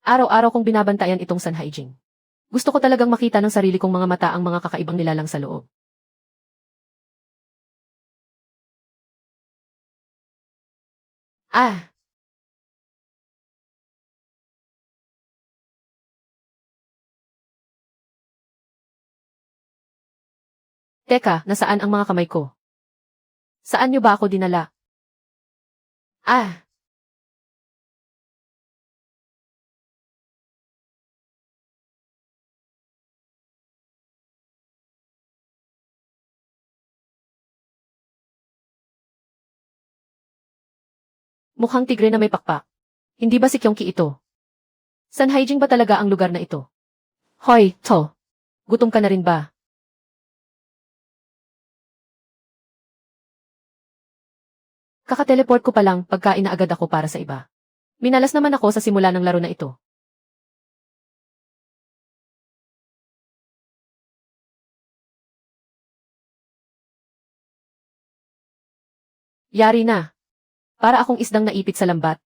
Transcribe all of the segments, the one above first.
Araw-araw kong binabantayan itong Sanhaijing. Gusto ko talagang makita ng sarili kong mga mata ang mga kakaibang nilalang sa loob. Ah! Teka, nasaan ang mga kamay ko? Saan niyo ba ako dinala? Ah! Mukhang tigre na may pakpak. Hindi ba si Kyongki ito? Sanhaijing ba talaga ang lugar na ito? Hoy, to. Gutom ka na rin ba? Kaka-teleport ko pa lang, pagkain na agad ako para sa iba. Minalas naman ako sa simula ng laro na ito. Yari na. Para akong isdang naipit sa lambat.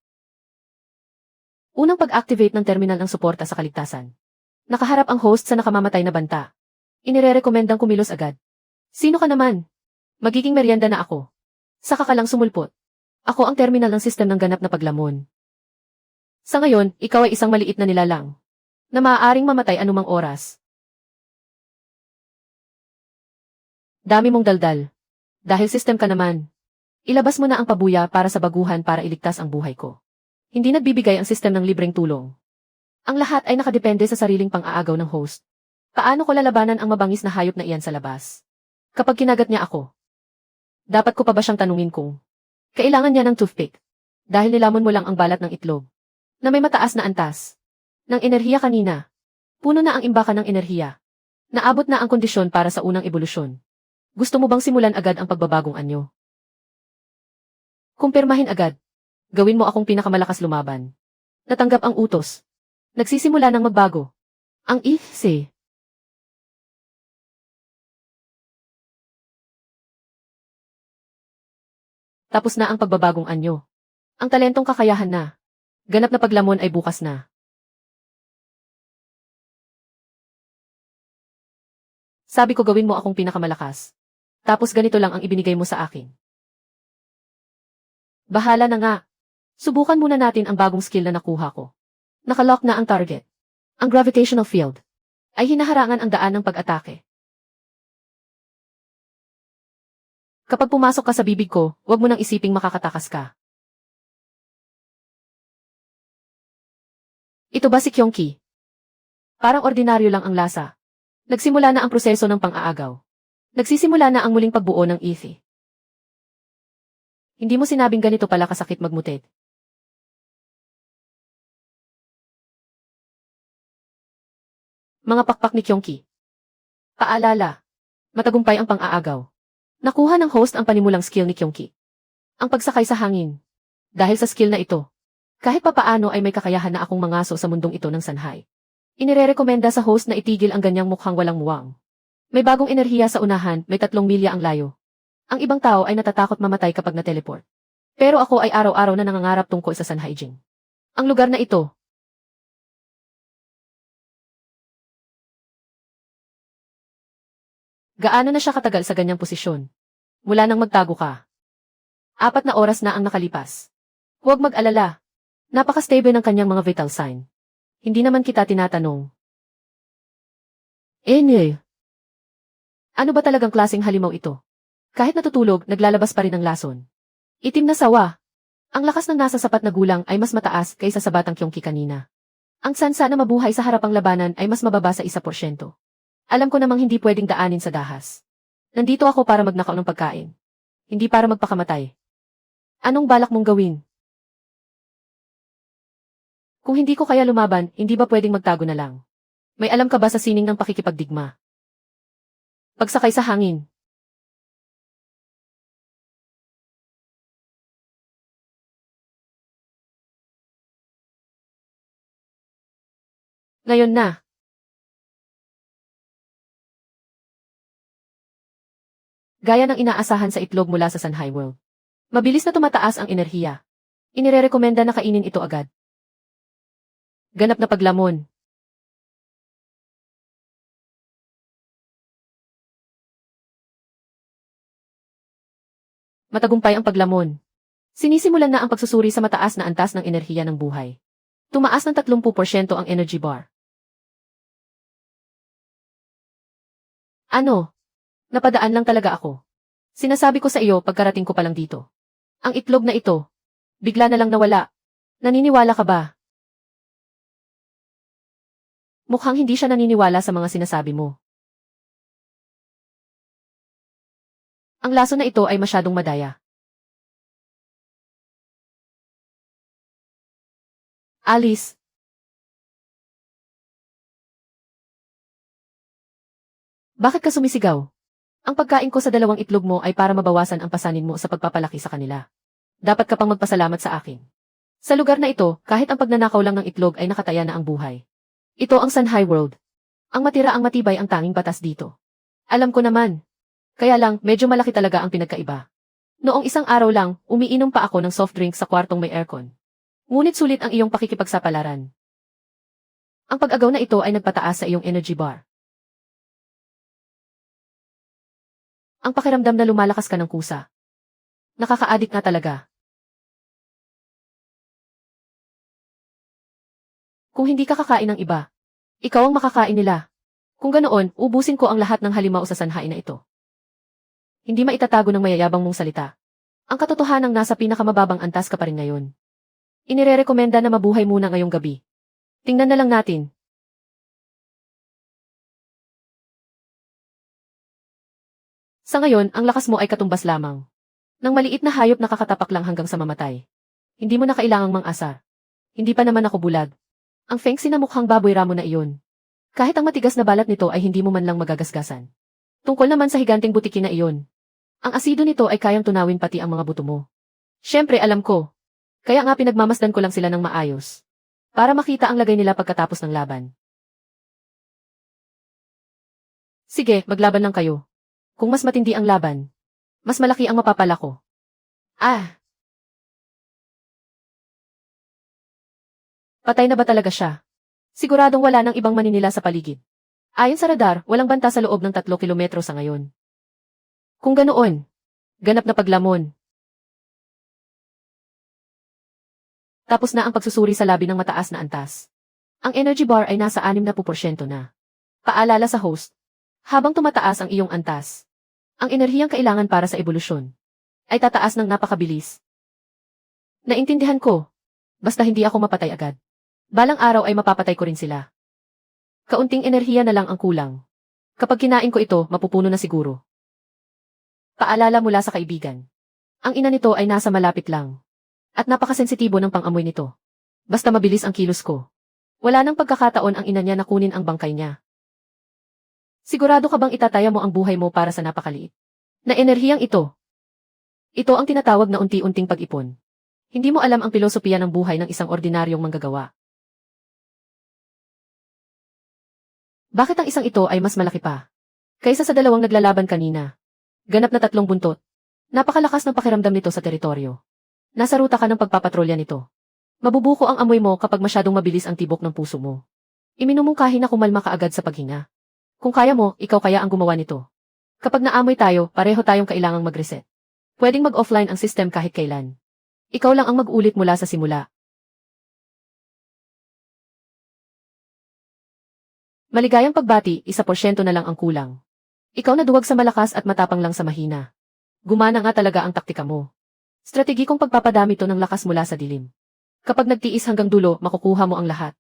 Unang pag-activate ng terminal ng suporta sa kaligtasan. Nakaharap ang host sa nakamamatay na banta. Inirerekomendang kumilos agad. Sino ka naman? Magiging merienda na ako. Saka ka lang sumulpot. Ako ang terminal ng sistem ng ganap na paglamon. Sa ngayon, ikaw ay isang maliit na nilalang. Na maaaring mamatay anumang oras. Dami mong daldal. Dahil sistem ka naman. Ilabas mo na ang pabuya para sa baguhan para iligtas ang buhay ko. Hindi nagbibigay ang sistem ng libreng tulong. Ang lahat ay nakadepende sa sariling pang-aagaw ng host. Paano ko lalabanan ang mabangis na hayop na iyan sa labas? Kapag kinagat niya ako, dapat ko pa ba siyang tanungin kung kailangan niya ng toothpick? Dahil nilamon mo lang ang balat ng itlog na may mataas na antas ng enerhiya kanina. Puno na ang imbakan ng enerhiya. Naabot na ang kondisyon para sa unang ebolusyon. Gusto mo bang simulan agad ang pagbabagong anyo? Kumpirmahin agad. Gawin mo akong pinakamalakas lumaban. Natanggap ang utos. Nagsisimula ng magbago. Ang IC. Tapos na ang pagbabagong anyo. Ang talentong kakayahan na. Ganap na paglamon ay bukas na. Sabi ko gawin mo akong pinakamalakas. Tapos ganito lang ang ibinigay mo sa akin. Bahala na nga. Subukan muna natin ang bagong skill na nakuha ko. Nakalock na ang target. Ang gravitational field ay hinaharangan ang daan ng pag-atake. Kapag pumasok ka sa bibig ko, huwag mo nang isiping makakatakas ka. Ito ba si Kyongki? Parang ordinaryo lang ang lasa. Nagsimula na ang proseso ng pang-aagaw. Nagsisimula na ang muling pagbuo ng ETH. Hindi mo sinabing ganito pala kasakit magmuted. Mga pakpak ni Kyongki. Paalala. Matagumpay ang pang-aagaw. Nakuha ng host ang panimulang skill ni Kyongki. Ang pagsakay sa hangin. Dahil sa skill na ito, kahit papaano ay may kakayahan na akong mangaso sa mundong ito ng sanhay. Inirerekomenda sa host na itigil ang ganyang mukhang walang muwang. May bagong enerhiya sa unahan, may 3 milya ang layo. Ang ibang tao ay natatakot mamatay kapag na-teleport. Pero ako ay araw-araw na nangangarap tungkol sa Sanhaijing. Ang lugar na ito. Gaano na siya katagal sa ganyang posisyon? Mula nang magtago ka. 4 na oras na ang nakalipas. Huwag mag-alala. Napaka-stable ng kanyang mga vital sign. Hindi naman kita tinatanong. Ano ba talagang klaseng halimaw ito? Kahit natutulog, naglalabas pa rin ang lason. Itim na sawa. Ang lakas ng nasa sapat na gulang ay mas mataas kaysa sa batang Kyongki kanina. Ang sansa na mabuhay sa harapang labanan ay mas mababa sa 1%. Alam ko namang hindi pwedeng daanin sa dahas. Nandito ako para magnakaw ng pagkain. Hindi para magpakamatay. Anong balak mong gawin? Kung hindi ko kaya lumaban, hindi ba pwedeng magtago na lang? May alam ka ba sa sining ng pakikipagdigma? Pagsakay sa hangin. Ngayon na. Gaya ng inaasahan sa itlog mula sa Sanhai World. Mabilis na tumataas ang enerhiya. Inirerekomenda na kainin ito agad. Ganap na paglamon. Matagumpay ang paglamon. Sinisimulan na ang pagsusuri sa mataas na antas ng enerhiya ng buhay. Tumaas ng 30% ang energy bar. Ano? Napadaan lang talaga ako. Sinasabi ko sa iyo pagkarating ko pa lang dito. Ang itlog na ito, bigla na lang nawala. Naniniwala ka ba? Mukhang hindi siya naniniwala sa mga sinasabi mo. Ang laso na ito ay masyadong madaya. Alice, bakit ka sumisigaw? Ang pagkain ko sa dalawang itlog mo ay para mabawasan ang pasanin mo sa pagpapalaki sa kanila. Dapat ka pang magpasalamat sa akin. Sa lugar na ito, kahit ang pagnanakaw lang ng itlog ay nakataya na ang buhay. Ito ang Sanhai World. Ang matira ang matibay ang tanging batas dito. Alam ko naman. Kaya lang, medyo malaki talaga ang pinagkaiba. Noong isang araw lang, umiinom pa ako ng soft drink sa kwartong may aircon. Ngunit sulit ang iyong pakikipagsapalaran. Ang pag-agaw na ito ay nagpataas sa iyong energy bar. Ang pakiramdam na lumalakas ka ng kusa. Nakaka-addict nga talaga. Kung hindi ka kakain ng iba, ikaw ang makakain nila. Kung ganoon, ubusin ko ang lahat ng halimaw sa sanhain na ito. Hindi maitatago ng mayayabang mong salita. Ang katotohanang nasa pinakamababang antas ka pa rin ngayon. Inirerekomenda na mabuhay muna ngayong gabi. Tingnan na lang natin. Sa ngayon, ang lakas mo ay katumbas lamang. Nang maliit na hayop nakakatapak lang hanggang sa mamatay. Hindi mo na kailangang mang-asa. Hindi pa naman ako bulag. Ang fengsi na mukhang baboy ramo na iyon. Kahit ang matigas na balat nito ay hindi mo man lang magagasgasan. Tungkol naman sa higanting butiki na iyon. Ang asido nito ay kayang tunawin pati ang mga buto mo. Siyempre alam ko. Kaya nga pinagmamasdan ko lang sila ng maayos. Para makita ang lagay nila pagkatapos ng laban. Sige, maglaban lang kayo. Kung mas matindi ang laban, mas malaki ang mapapala ko. Ah! Patay na ba talaga siya? Siguradong wala nang ibang maninila sa paligid. Ayon sa radar, walang banta sa loob ng 3 kilometro sa ngayon. Kung ganoon, ganap na paglamon. Tapos na ang pagsusuri sa labi ng mataas na antas. Ang energy bar ay nasa 60% na. Paalala sa host, habang tumataas ang iyong antas, ang enerhiyang kailangan para sa ebolusyon ay tataas ng napakabilis. Naintindihan ko. Basta hindi ako mapatay agad. Balang araw ay mapapatay ko rin sila. Kaunting enerhiya na lang ang kulang. Kapag kinain ko ito, mapupuno na siguro. Paalala mula sa kaibigan. Ang ina nito ay nasa malapit lang. At napakasensitibo ng pang-amoy nito. Basta mabilis ang kilos ko. Wala nang pagkakataon ang ina niya na kunin ang bangkay niya. Sigurado ka bang itataya mo ang buhay mo para sa napakaliit na enerhiyang ito? Ito ang tinatawag na unti-unting pag-ipon. Hindi mo alam ang pilosopiya ng buhay ng isang ordinaryong manggagawa. Bakit ang isang ito ay mas malaki pa kaysa sa dalawang naglalaban kanina? Ganap na 3 buntot. Napakalakas ng pakiramdam nito sa teritoryo. Nasa ruta ka ng pagpapatrolya nito. Mabubuko ang amoy mo kapag masyadong mabilis ang tibok ng puso mo. Iminumungkahi na kumalma ka agad sa paghinga. Kung kaya mo, ikaw kaya ang gumawa nito. Kapag naamoy tayo, pareho tayong kailangang mag-reset. Pwedeng mag-offline ang system kahit kailan. Ikaw lang ang mag-ulit mula sa simula. Maligayang pagbati, 1% na lang ang kulang. Ikaw na duwag sa malakas at matapang lang sa mahina. Gumana nga talaga ang taktika mo. Strategi kong pagpapadami to ng lakas mula sa dilim. Kapag nagtiis hanggang dulo, makukuha mo ang lahat.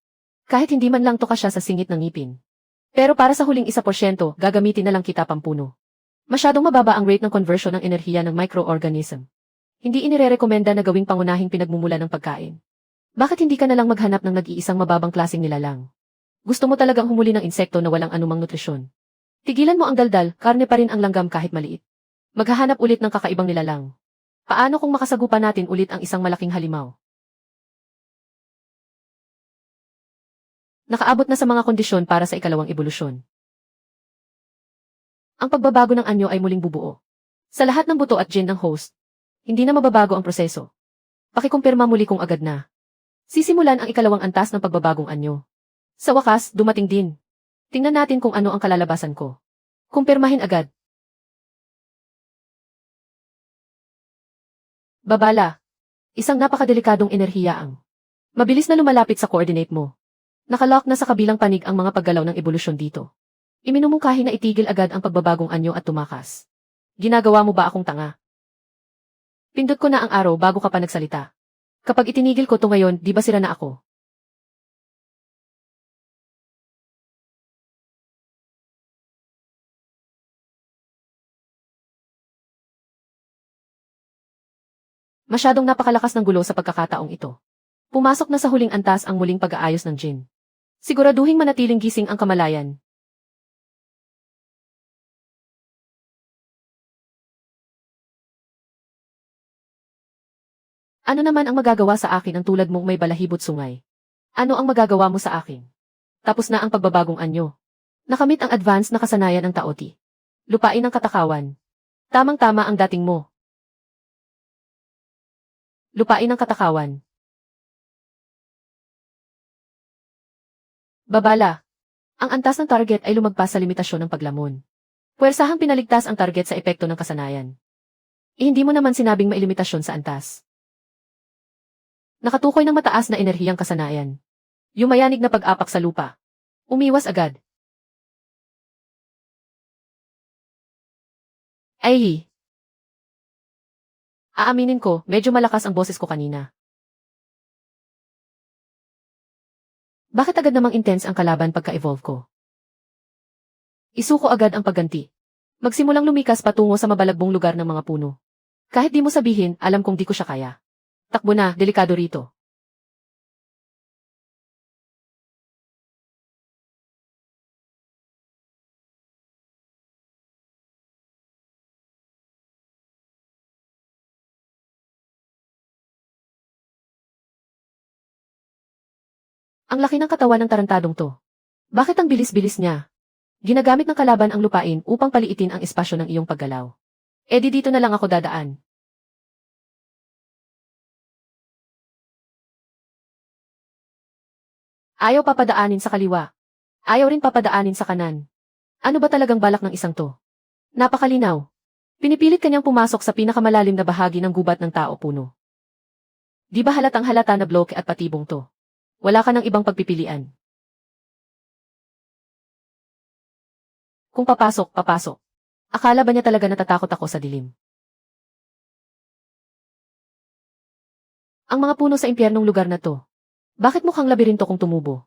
Kahit hindi man lang to kasya sa singit ng ngipin. Pero para sa huling 1%, gagamitin na lang kita pampuno. Masyadong mababa ang rate ng conversion ng enerhiya ng microorganism. Hindi inirerekomenda na gawing pangunahing pinagmumula ng pagkain. Bakit hindi ka na lang maghanap ng nag-iisang mababang klaseng nilalang? Gusto mo talagang humuli ng insekto na walang anumang nutrisyon. Tigilan mo ang daldal, karne pa rin ang langgam kahit maliit. Maghahanap ulit ng kakaibang nilalang. Paano kung makasagupa natin ulit ang isang malaking halimaw? Nakaabot na sa mga kondisyon para sa ikalawang ebolusyon. Ang pagbabago ng anyo ay muling bubuo. Sa lahat ng buto at gene ng host, hindi na mababago ang proseso. Pakikumpirma muli kung agad na. Sisimulan ang ikalawang antas ng pagbabagong anyo. Sa wakas, dumating din. Tingnan natin kung ano ang kalalabasan ko. Kumpirmahin agad. Babala. Isang napakadelikadong enerhiya ang mabilis na lumalapit sa coordinate mo. Nakalock na sa kabilang panig ang mga paggalaw ng ebolusyon dito. Iminumungkahi na itigil agad ang pagbabagong anyo at tumakas. Ginagawa mo ba akong tanga? Pindot ko na ang araw bago ka pa nagsalita. Kapag itinigil ko to ngayon, di ba sira na ako? Masyadong napakalakas ng gulo sa pagkakataong ito. Pumasok na sa huling antas ang muling pag-aayos ng Jin. Siguraduhing manatiling gising ang kamalayan. Ano naman ang magagawa sa akin ang tulad mong may balahibot sungay? Ano ang magagawa mo sa akin? Tapos na ang pagbabagong anyo. Nakamit ang advance na kasanayan ng taoti. Lupain ang katakawan. Tamang-tama ang dating mo. Lupain ang katakawan. Babala. Ang antas ng target ay lumagpas sa limitasyon ng paglamon. Puwersahang pinaligtas ang target sa epekto ng kasanayan. Hindi mo naman sinabing may limitasyon sa antas. Nakatukoy ng mataas na enerhiyang kasanayan. Yumayanig na pag-apak sa lupa. Umiwas agad. Ay! Aaminin ko, medyo malakas ang boses ko kanina. Bakit agad namang intense ang kalaban pagka-evolve ko? Isuko agad ang pagganti. Magsimulang lumikas patungo sa mabalagbong lugar ng mga puno. Kahit di mo sabihin, alam kong di ko siya kaya. Takbo na, delikado rito. Ang laki ng katawan ng tarantadong to. Bakit ang bilis-bilis niya? Ginagamit ng kalaban ang lupain upang paliitin ang espasyo ng iyong paggalaw. E di dito na lang ako dadaan. Ayaw papadaanin sa kaliwa. Ayaw rin papadaanin sa kanan. Ano ba talagang balak ng isang to? Napakalinaw. Pinipilit kanyang pumasok sa pinakamalalim na bahagi ng gubat ng tao-puno. Di ba halatang halata na bloke at patibong to? Wala ka ng ibang pagpipilian. Kung papasok, papasok. Akala ba niya talaga natatakot ako sa dilim? Ang mga puno sa impyernong lugar na to. Bakit mukhang labirinto kung tumubo?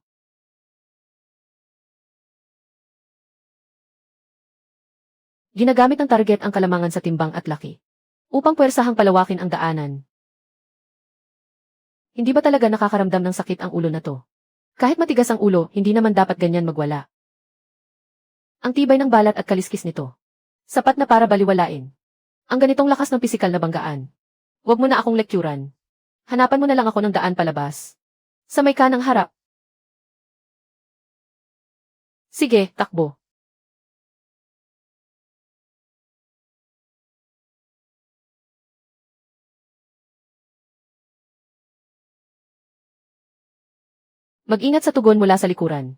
Ginagamit ng target ang kalamangan sa timbang at laki. Upang puwersahang palawakin ang daanan. Hindi ba talaga nakakaramdam ng sakit ang ulo na to? Kahit matigas ang ulo, hindi naman dapat ganyan magwala. Ang tibay ng balat at kaliskis nito. Sapat na para baliwalain. Ang ganitong lakas ng pisikal na banggaan. Huwag mo na akong lektyuran. Hanapan mo na lang ako ng daan palabas. Sa may kanang harap. Sige, takbo. Mag-ingat sa tugon mula sa likuran.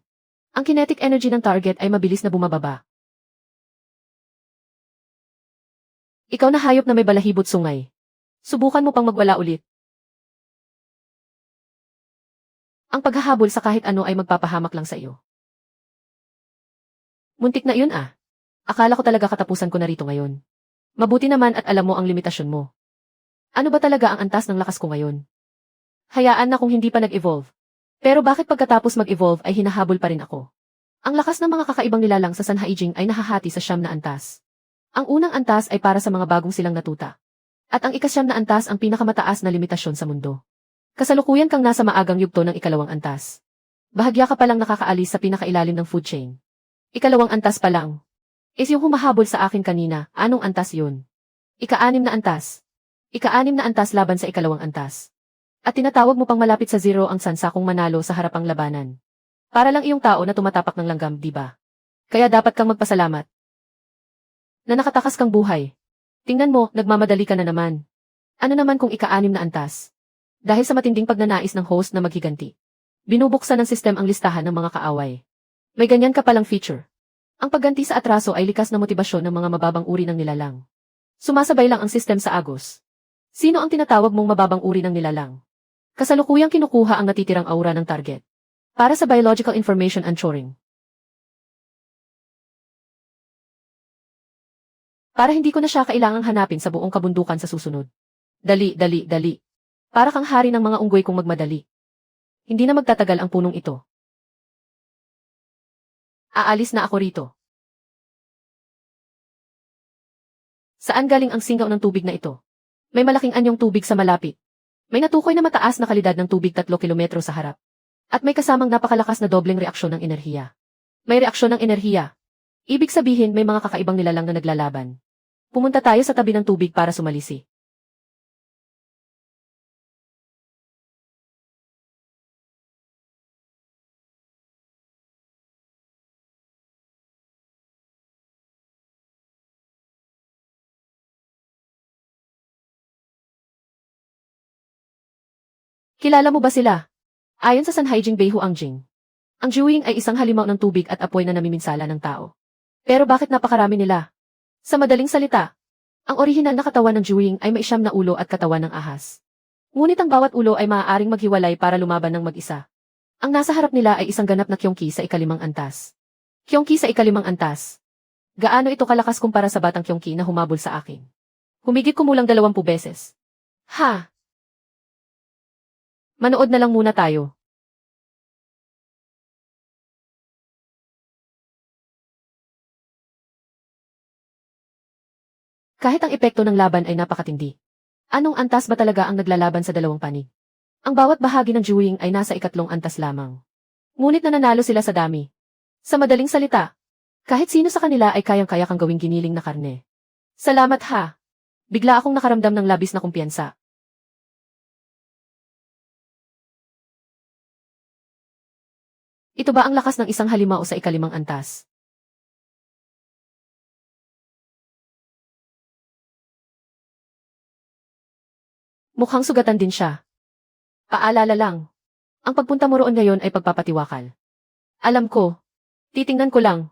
Ang kinetic energy ng target ay mabilis na bumababa. Ikaw na hayop na may balahibot sungay. Subukan mo pang magwala ulit. Ang paghahabol sa kahit ano ay magpapahamak lang sa iyo. Muntik na yun ah. Akala ko talaga katapusan ko na rito ngayon. Mabuti naman at alam mo ang limitasyon mo. Ano ba talaga ang antas ng lakas ko ngayon? Hayaan na kung hindi pa nag-evolve. Pero bakit pagkatapos mag-evolve ay hinahabol pa rin ako? Ang lakas ng mga kakaibang nilalang sa Sanhaijing ay nahahati sa 9 na antas. Ang unang antas ay para sa mga bagong silang natuta. At ang ika-9 na antas ang pinakamataas na limitasyon sa mundo. Kasalukuyan kang nasa maagang yugto ng ikalawang antas. Bahagya ka palang nakakaalis sa pinakailalim ng food chain. Ikalawang antas pa lang. Is yung humahabol sa akin kanina, anong antas yun? Ika-6 na antas. Ika-6 na antas laban sa ikalawang antas. At tinatawag mo pang malapit sa 0 ang sansa kung manalo sa harapang labanan. Para lang iyong tao na tumatapak ng langgam, di ba? Kaya dapat kang magpasalamat. Na nakatakas kang buhay. Tingnan mo, nagmamadali ka na naman. Ano naman kung ika-6 na antas? Dahil sa matinding pagnanais ng host na maghiganti. Binubuksan ng sistem ang listahan ng mga kaaway. May ganyan ka palang feature. Ang pagganti sa atraso ay likas na motibasyon ng mga mababang uri ng nilalang. Sumasabay lang ang sistem sa agos. Sino ang tinatawag mong mababang uri ng nilalang? Kasalukuyang kinukuha ang natitirang aura ng target. Para sa biological information unshoring. Para hindi ko na siya kailangang hanapin sa buong kabundukan sa susunod. Dali, dali, dali. Para kang hari ng mga unggoy kung magmadali. Hindi na magtatagal ang punong ito. Aalis na ako rito. Saan galing ang singaw ng tubig na ito? May malaking anyong tubig sa malapit. May natukoy na mataas na kalidad ng tubig 3 kilometro sa harap. At may kasamang napakalakas na dobleng reaksyon ng enerhiya. May reaksyon ng enerhiya. Ibig sabihin may mga kakaibang nilalang na naglalaban. Pumunta tayo sa tabi ng tubig para sumalisi. Kilala mo ba sila? Ayon sa Sanhaijing Beihu Angjing. Ang Juwing ay isang halimaw ng tubig at apoy na namiminsala ng tao. Pero bakit napakarami nila? Sa madaling salita, ang orihinal na katawan ng Juwing ay may 9 na ulo at katawan ng ahas. Ngunit ang bawat ulo ay maaaring maghiwalay para lumaban ng mag-isa. Ang nasa harap nila ay isang ganap na Kyongki sa ikalimang antas. Kyongki sa ikalimang antas. Gaano ito kalakas kumpara sa batang Kyongki na humabol sa akin? Humigit kumulang 20 beses. Ha! Manood na lang muna tayo. Kahit ang epekto ng laban ay napakatindi. Anong antas ba talaga ang naglalaban sa dalawang panig? Ang bawat bahagi ng Juwing ay nasa 3 antas lamang. Ngunit nananalo sila sa dami. Sa madaling salita, kahit sino sa kanila ay kayang-kaya kang gawing giniling na karne. Salamat ha! Bigla akong nakaramdam ng labis na kumpiyansa. Ito ba ang lakas ng isang halimaw sa ikalimang antas? Mukhang sugatan din siya. Paalala lang. Ang pagpunta mo roon ngayon ay pagpapatiwakal. Alam ko. Titingnan ko lang.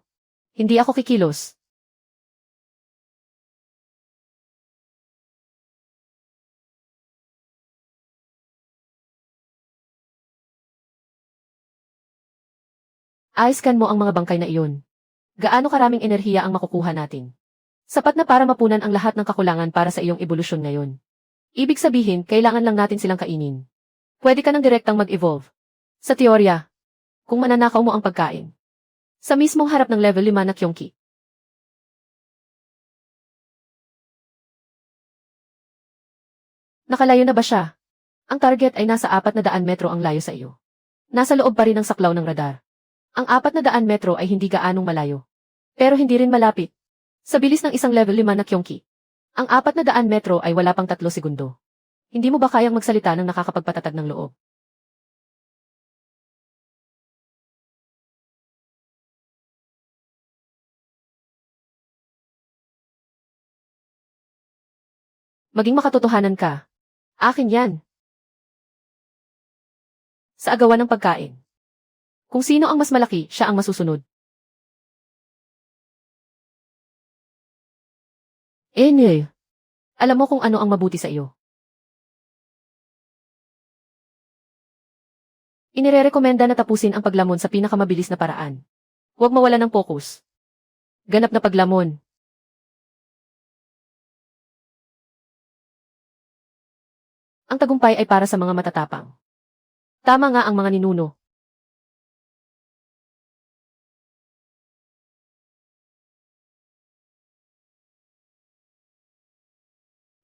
Hindi ako kikilos. Ayoskan mo ang mga bangkay na iyon. Gaano karaming enerhiya ang makukuha natin? Sapat na para mapunan ang lahat ng kakulangan para sa iyong ebolusyon ngayon. Ibig sabihin, kailangan lang natin silang kainin. Pwede ka nang direktang mag-evolve. Sa teorya, kung mananakaw mo ang pagkain. Sa mismong harap ng level 5 na Kyongki. Nakalayo na ba siya? Ang target ay nasa 400 metro ang layo sa iyo. Nasa loob pa rin ng saklaw ng radar. Ang 400 metro ay hindi gaanong malayo. Pero hindi rin malapit. Sa bilis ng isang level 5 na Kyongki. Ang 400 metro ay wala pang 3 segundo. Hindi mo ba kayang magsalita ng nakakapagpatatag ng loob? Maging makatotohanan ka. Akin yan. Sa agawan ng pagkain. Kung sino ang mas malaki, siya ang masusunod. Alam mo kung ano ang mabuti sa iyo. Inirerekomenda na tapusin ang paglamon sa pinakamabilis na paraan. Huwag mawala ng focus. Ganap na paglamon. Ang tagumpay ay para sa mga matatapang. Tama nga ang mga ninuno.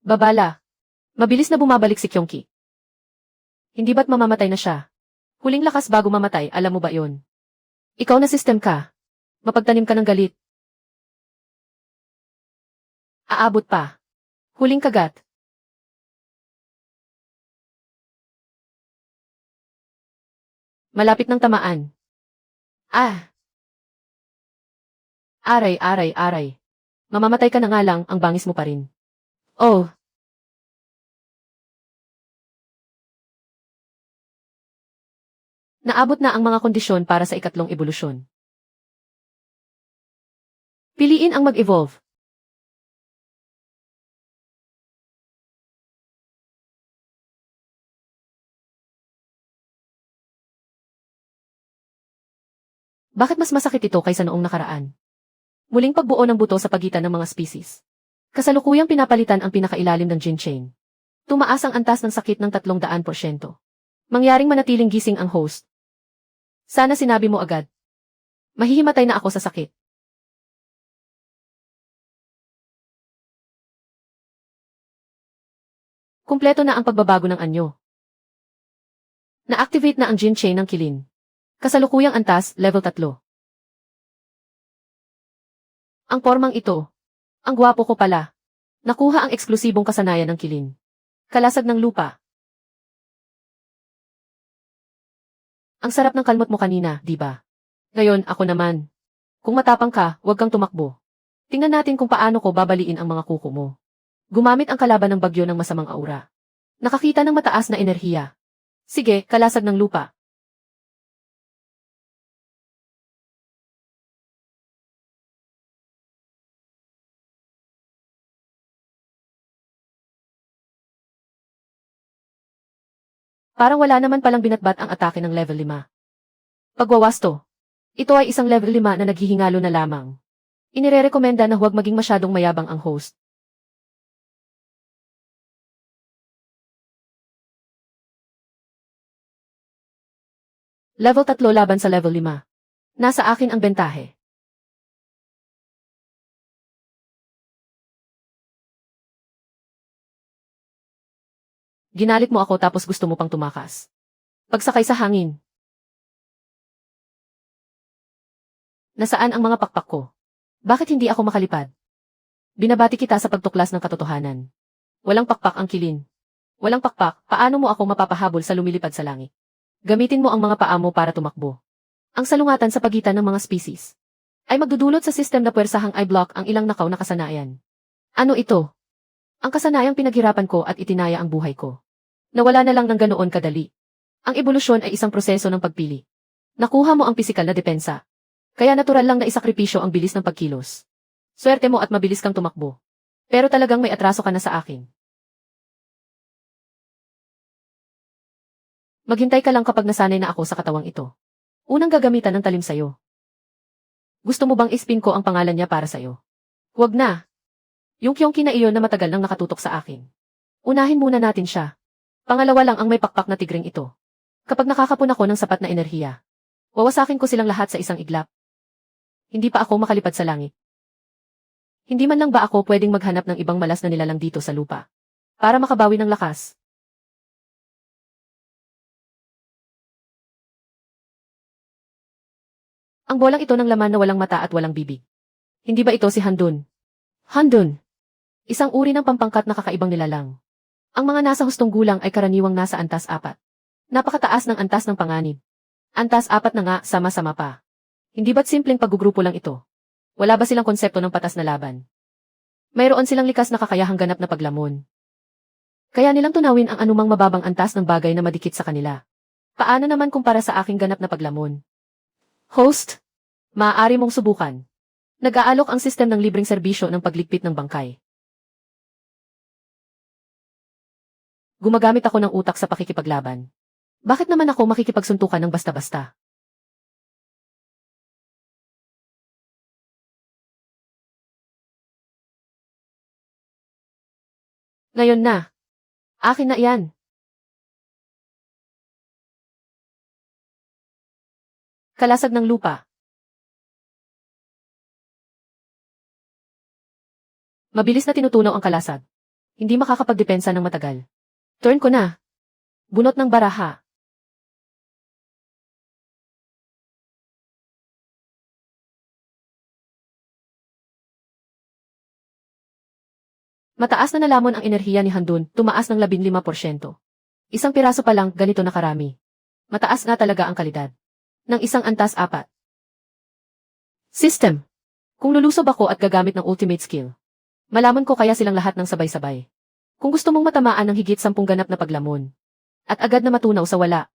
Babala. Mabilis na bumabalik si Kyongki. Hindi ba't mamamatay na siya? Huling lakas bago mamatay, alam mo ba yon? Ikaw na system ka. Mapagtanim ka ng galit. Aabot pa. Huling kagat. Malapit ng tamaan. Ah! Aray, aray, aray. Mamamatay ka na nga lang, ang bangis mo pa rin. Oh! Naabot na ang mga kondisyon para sa ikatlong ebolusyon. Piliin ang mag-evolve. Bakit mas masakit ito kaysa noong nakaraan? Muling pagbuo ng buto sa pagitan ng mga species. Kasalukuyang pinapalitan ang pinakailalim ng gene chain. Tumaas ang antas ng sakit ng 300%. Mangyaring manatiling gising ang host. Sana sinabi mo agad. Mahihimatay na ako sa sakit. Kumpleto na ang pagbabago ng anyo. Na-activate na ang gene chain ng kilin. Kasalukuyang antas, level 3. Ang pormang ito. Ang gwapo ko pala. Nakuha ang eksklusibong kasanayan ng kilin. Kalasag ng lupa. Ang sarap ng kalmot mo kanina, di ba? Ngayon, ako naman. Kung matapang ka, huwag kang tumakbo. Tingnan natin kung paano ko babaliin ang mga kuko mo. Gumamit ang kalaban ng bagyo ng masamang aura. Nakakita ng mataas na enerhiya. Sige, kalasag ng lupa. Parang wala naman palang binatbat ang atake ng level 5. Pagwawasto. Ito ay isang level 5 na naghihingalo na lamang. Inirerekomenda na huwag maging masyadong mayabang ang host. Level 3 laban sa level 5. Nasa akin ang bentahe. Ginalit mo ako tapos gusto mo pang tumakas. Pagsakay sa hangin. Nasaan ang mga pakpak ko? Bakit hindi ako makalipad? Binabati kita sa pagtuklas ng katotohanan. Walang pakpak ang kilin. Walang pakpak, paano mo ako mapapahabol sa lumilipad sa langit? Gamitin mo ang mga paa mo para tumakbo. Ang salungatan sa pagitan ng mga species ay magdudulot sa sistem na puwersahang i-block ang ilang nakaw na kasanayan. Ano ito? Ang kasanayang pinaghirapan ko at itinaya ang buhay ko. Nawala na lang ng ganoon kadali. Ang ebolusyon ay isang proseso ng pagpili. Nakuha mo ang pisikal na depensa. Kaya natural lang na isakripisyo ang bilis ng pagkilos. Swerte mo at mabilis kang tumakbo. Pero talagang may atraso ka na sa akin. Maghintay ka lang kapag nasanay na ako sa katawang ito. Unang gagamitan ng talim sayo. Gusto mo bang ispin ko ang pangalan niya para sayo? Huwag na. Yung Kyongki na iyon na matagal nang nakatutok sa akin. Unahin muna natin siya. Pangalawa lang ang may pakpak na tigring ito. Kapag nakakapon ako ng sapat na enerhiya, wawasakin ko silang lahat sa isang iglap. Hindi pa ako makalipad sa langit. Hindi man lang ba ako pwedeng maghanap ng ibang malas na nilalang dito sa lupa? Para makabawi ng lakas. Ang bolang ito ng laman na walang mata at walang bibig. Hindi ba ito si Handun? Handun. Isang uri ng pampangkat na kakaibang nilalang. Ang mga nasa hustong gulang ay karaniwang nasa antas 4. Napakataas ng antas ng panganib. Antas 4 na nga, sama-sama pa. Hindi ba't simpleng paggugrupo lang ito? Wala ba silang konsepto ng patas na laban? Mayroon silang likas na kakayahang ganap na paglamon. Kaya nilang tunawin ang anumang mababang antas ng bagay na madikit sa kanila. Paano naman kumpara sa aking ganap na paglamon? Host, maaari mong subukan. Nag-aalok ang sistem ng libreng serbisyo ng pagligpit ng bangkay. Gumagamit ako ng utak sa pakikipaglaban. Bakit naman ako makikipagsuntukan ng basta-basta? Ngayon na. Akin na yan. Kalasag ng lupa. Mabilis na tinutunaw ang kalasag. Hindi makakapagdepensa ng matagal. Turn ko na. Bunot ng baraha. Mataas na nalamon ang enerhiya ni Handun, tumaas ng 15%. Isang piraso pa lang, ganito na karami. Mataas na talaga ang kalidad. Ng isang antas 4. System. Kung lulusob ako at gagamit ng ultimate skill, malaman ko kaya silang lahat ng sabay-sabay. Kung gusto mong matamaan ng higit 10 ganap na paglamon, at agad na matunaw sa wala,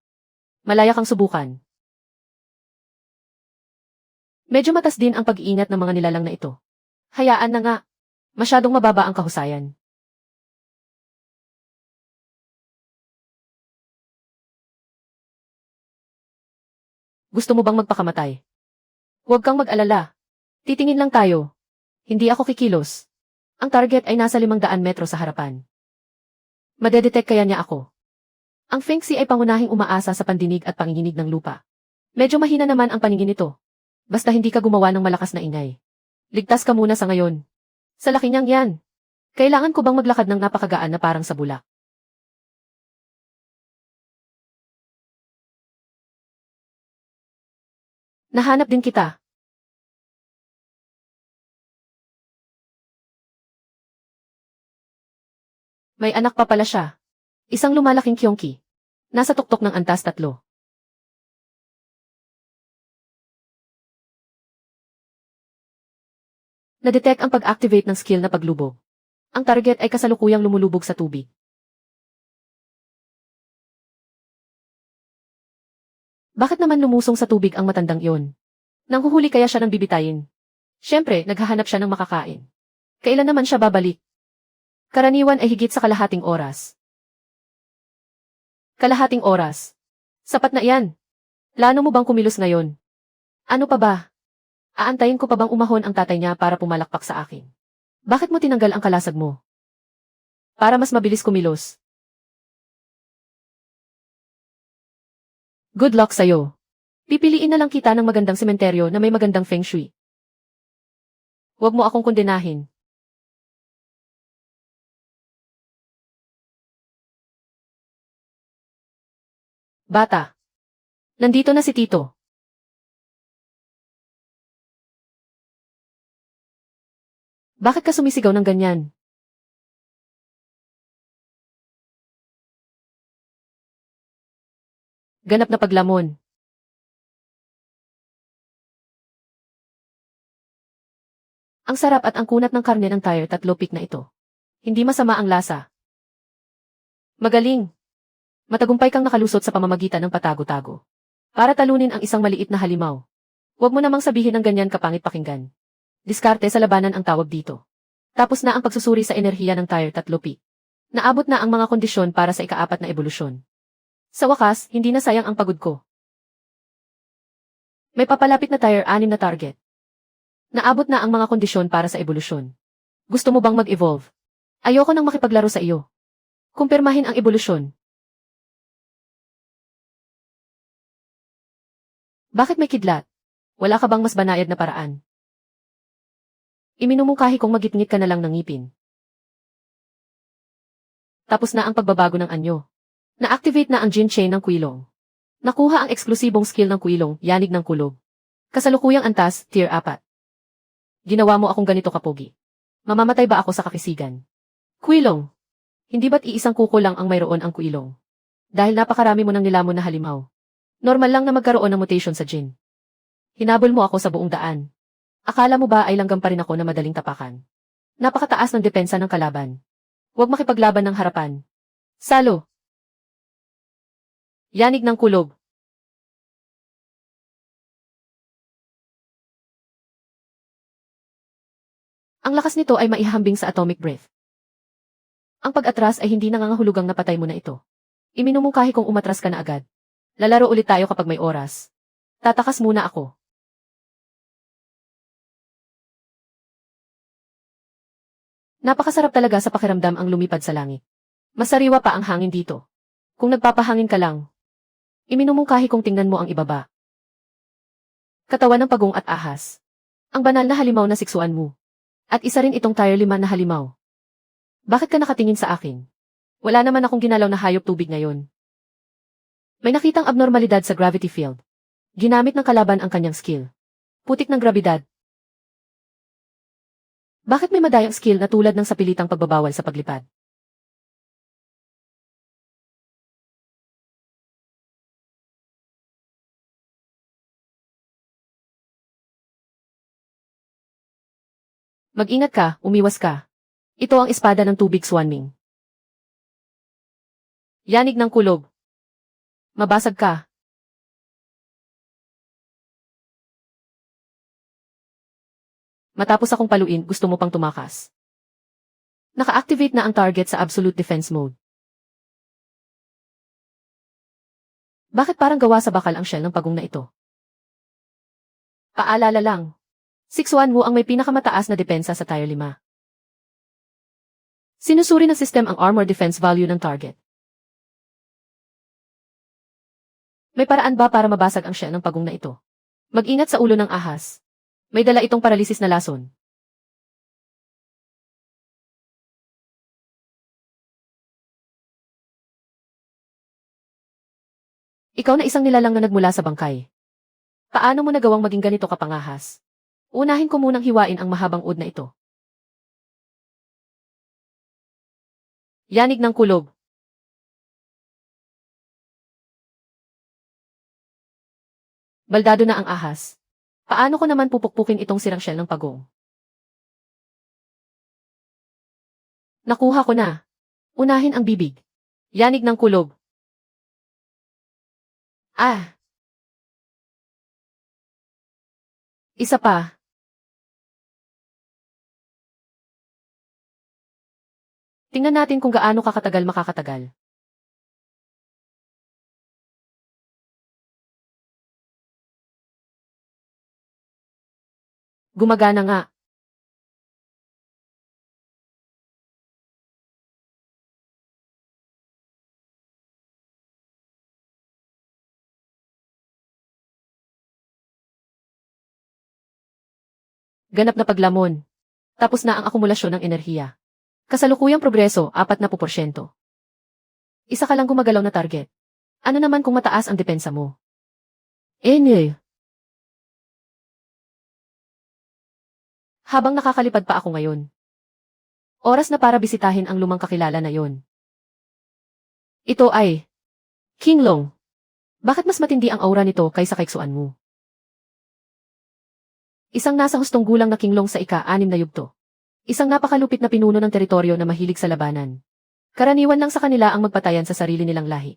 Malaya kang subukan. Medyo matas din ang pag-iingat ng mga nilalang na ito. Hayaan na nga. Masyadong mababa ang kahusayan. Gusto mo bang magpakamatay? Huwag kang mag-alala. Titingin lang tayo. Hindi ako kikilos. Ang target ay nasa 500 metro sa harapan. Madedetect kaya niya ako. Ang Feng Xi ay pangunahing umaasa sa pandinig at panginginig ng lupa. Medyo mahina naman ang paningin nito. Basta hindi ka gumawa ng malakas na ingay. Ligtas ka muna sa ngayon. Sa laki niyang yan. Kailangan ko bang maglakad ng napakagaan na parang sa bulak? Nahanap din kita. May anak pa pala siya. Isang lumalaking kyongki. Nasa tuktok ng antas 3. Na-detect ang pag-activate ng skill na paglubog. Ang target ay kasalukuyang lumulubog sa tubig. Bakit naman lumusong sa tubig ang matandang iyon? Nanghuhuli kaya siya ng bibitayin? Siyempre, naghahanap siya ng makakain. Kailan naman siya babalik? Karaniwan ay higit sa kalahating oras. Kalahating oras. Sapat na iyan. Plano mo bang kumilos ngayon? Ano pa ba? Aantayin ko pa bang umahon ang tatay niya para pumalakpak sa akin? Bakit mo tinanggal ang kalasag mo? Para mas mabilis kumilos. Good luck sa'yo. Pipiliin na lang kita ng magandang sementeryo na may magandang feng shui. Huwag mo akong kondenahin. Bata. Nandito na si Tito. Bakit ka sumisigaw ng ganyan? Ganap na paglamon. Ang sarap at ang kunat ng karne ng tire 3 peak na ito. Hindi masama ang lasa. Magaling. Matagumpay kang nakalusot sa pamamagitan ng patago-tago. Para talunin ang isang maliit na halimaw. Huwag mo namang sabihin ng ganyan kapangit pakinggan. Diskarte sa labanan ang tawag dito. Tapos na ang pagsusuri sa enerhiya ng tire 3 peak. Naabot na ang mga kondisyon para sa ika-4 na ebolusyon. Sa wakas, hindi na sayang ang pagod ko. May papalapit na tire 6 na target. Naabot na ang mga kondisyon para sa ebolusyon. Gusto mo bang mag-evolve? Ayoko nang makipaglaro sa iyo. Kumpirmahin ang ebolusyon. Bakit may kidlat? Wala ka bang mas banayad na paraan? Iminumungkahi kong magitngit ka na lang ng ngipin. Tapos na ang pagbabago ng anyo. Na-activate na ang gene chain ng Kuilong. Nakuha ang eksklusibong skill ng Kuilong, yanig ng kulog. Kasalukuyang antas, tier 4. Ginawa mo akong ganito kapogi. Mamamatay ba ako sa kakisigan? Kuilong. Hindi ba't iisang kuko lang ang mayroon ang Kuilong? Dahil napakarami mo ng nilamon na halimaw. Normal lang na magkaroon ng mutation sa gene. Hinabol mo ako sa buong daan. Akala mo ba ay langgam pa rin ako na madaling tapakan? Napakataas ng depensa ng kalaban. Huwag makipaglaban ng harapan. Salo. Yanig ng kulog. Ang lakas nito ay maihahambing sa atomic breath. Ang pag-atras ay hindi nangangahulugang napatay mo na ito. Iminumungkahi kong umatras ka na agad. Lalaro ulit tayo kapag may oras. Tatakas muna ako. Napakasarap talaga sa pakiramdam ang lumipad sa langit. Masariwa pa ang hangin dito. Kung nagpapahangin ka lang, iminumungkahi kong tingnan mo ang ibaba. Katawan ng pagong at ahas. Ang banal na halimaw na siksuan mo. At isa rin itong tier 5 na halimaw. Bakit ka nakatingin sa akin? Wala naman akong ginalaw na hayop tubig ngayon. May nakitang abnormalidad sa gravity field. Ginamit ng kalaban ang kanyang skill. Putik ng grabidad. Bakit may madayang skill na tulad ng sapilitang pagbabawal sa paglipad? Mag-ingat ka, umiwas ka. Ito ang espada ng tubig Swanming. Yanig ng kulog. Mabasag ka. Matapos akong paluin, gusto mo pang tumakas. Naka-activate na ang target sa absolute defense mode. Bakit parang gawa sa bakal ang shell ng pagong na ito? Paalala lang. 6-1 Wu ang may pinakamataas na depensa sa Tier 5. Sinusuri ng system ang armor defense value ng target. May paraan ba para mabasag ang shell ng pagong na ito? Mag-ingat sa ulo ng ahas. May dala itong paralysis na lason. Ikaw na isang nilalang na nagmula sa bangkay. Paano mo nagawang maging ganito kapangahas? Unahin ko munang hiwain ang mahabang ud na ito. Yanig ng kulob. Baldado na ang ahas. Paano ko naman pupukpukin itong sirang shell ng pagong? Nakuha ko na. Unahin ang bibig. Yanig ng kulob. Ah! Isa pa. Tingnan natin kung gaano kakatagal makakatagal. Gumagana nga. Ganap na paglamon. Tapos na ang akumulasyon ng enerhiya. Kasalukuyang progreso, 40%. Isa ka lang gumagalaw na target. Ano naman kung mataas ang depensa mo? Habang nakakalipad pa ako ngayon. Oras na para bisitahin ang lumang kakilala na yon. Ito ay Kinglong. Bakit mas matindi ang aura nito kaysa kaiksuan mo? Isang nasa hustong gulang na kinglong sa ika-6 na yugto. Isang napakalupit na pinuno ng teritoryo na mahilig sa labanan. Karaniwan lang sa kanila ang magpatayan sa sarili nilang lahi.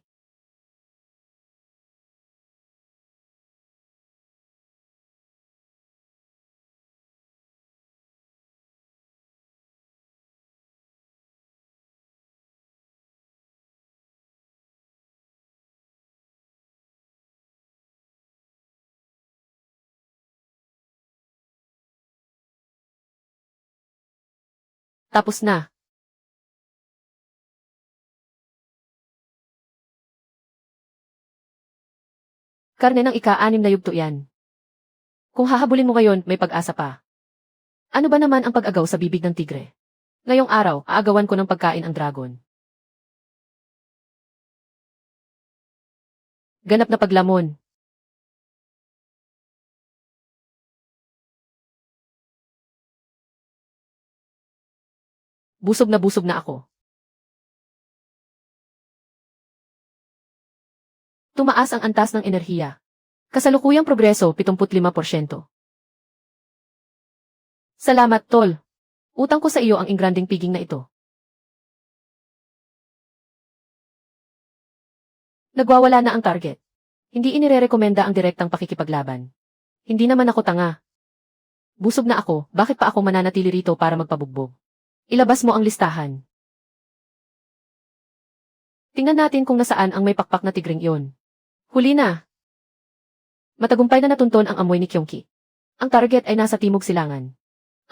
Tapos na. Karne ng ika-6 na yugto yan. Kung hahabulin mo ngayon, may pag-asa pa. Ano ba naman ang pag-agaw sa bibig ng tigre? Ngayong araw, aagawan ko ng pagkain ang dragon. Ganap na paglamon. Busog na ako. Tumaas ang antas ng enerhiya. Kasalukuyang progreso, 75%. Salamat, tol. Utang ko sa iyo ang ingranding piging na ito. Nagwawala na ang target. Hindi inirerekomenda ang direktang pakikipaglaban. Hindi naman ako tanga. Busog na ako, bakit pa ako mananatili rito para magpabugbog? Ilabas mo ang listahan. Tingnan natin kung nasaan ang may pakpak na tigring iyon. Huli na. Matagumpay na natunton ang amoy ni Kyungki. Ang target ay nasa timog silangan.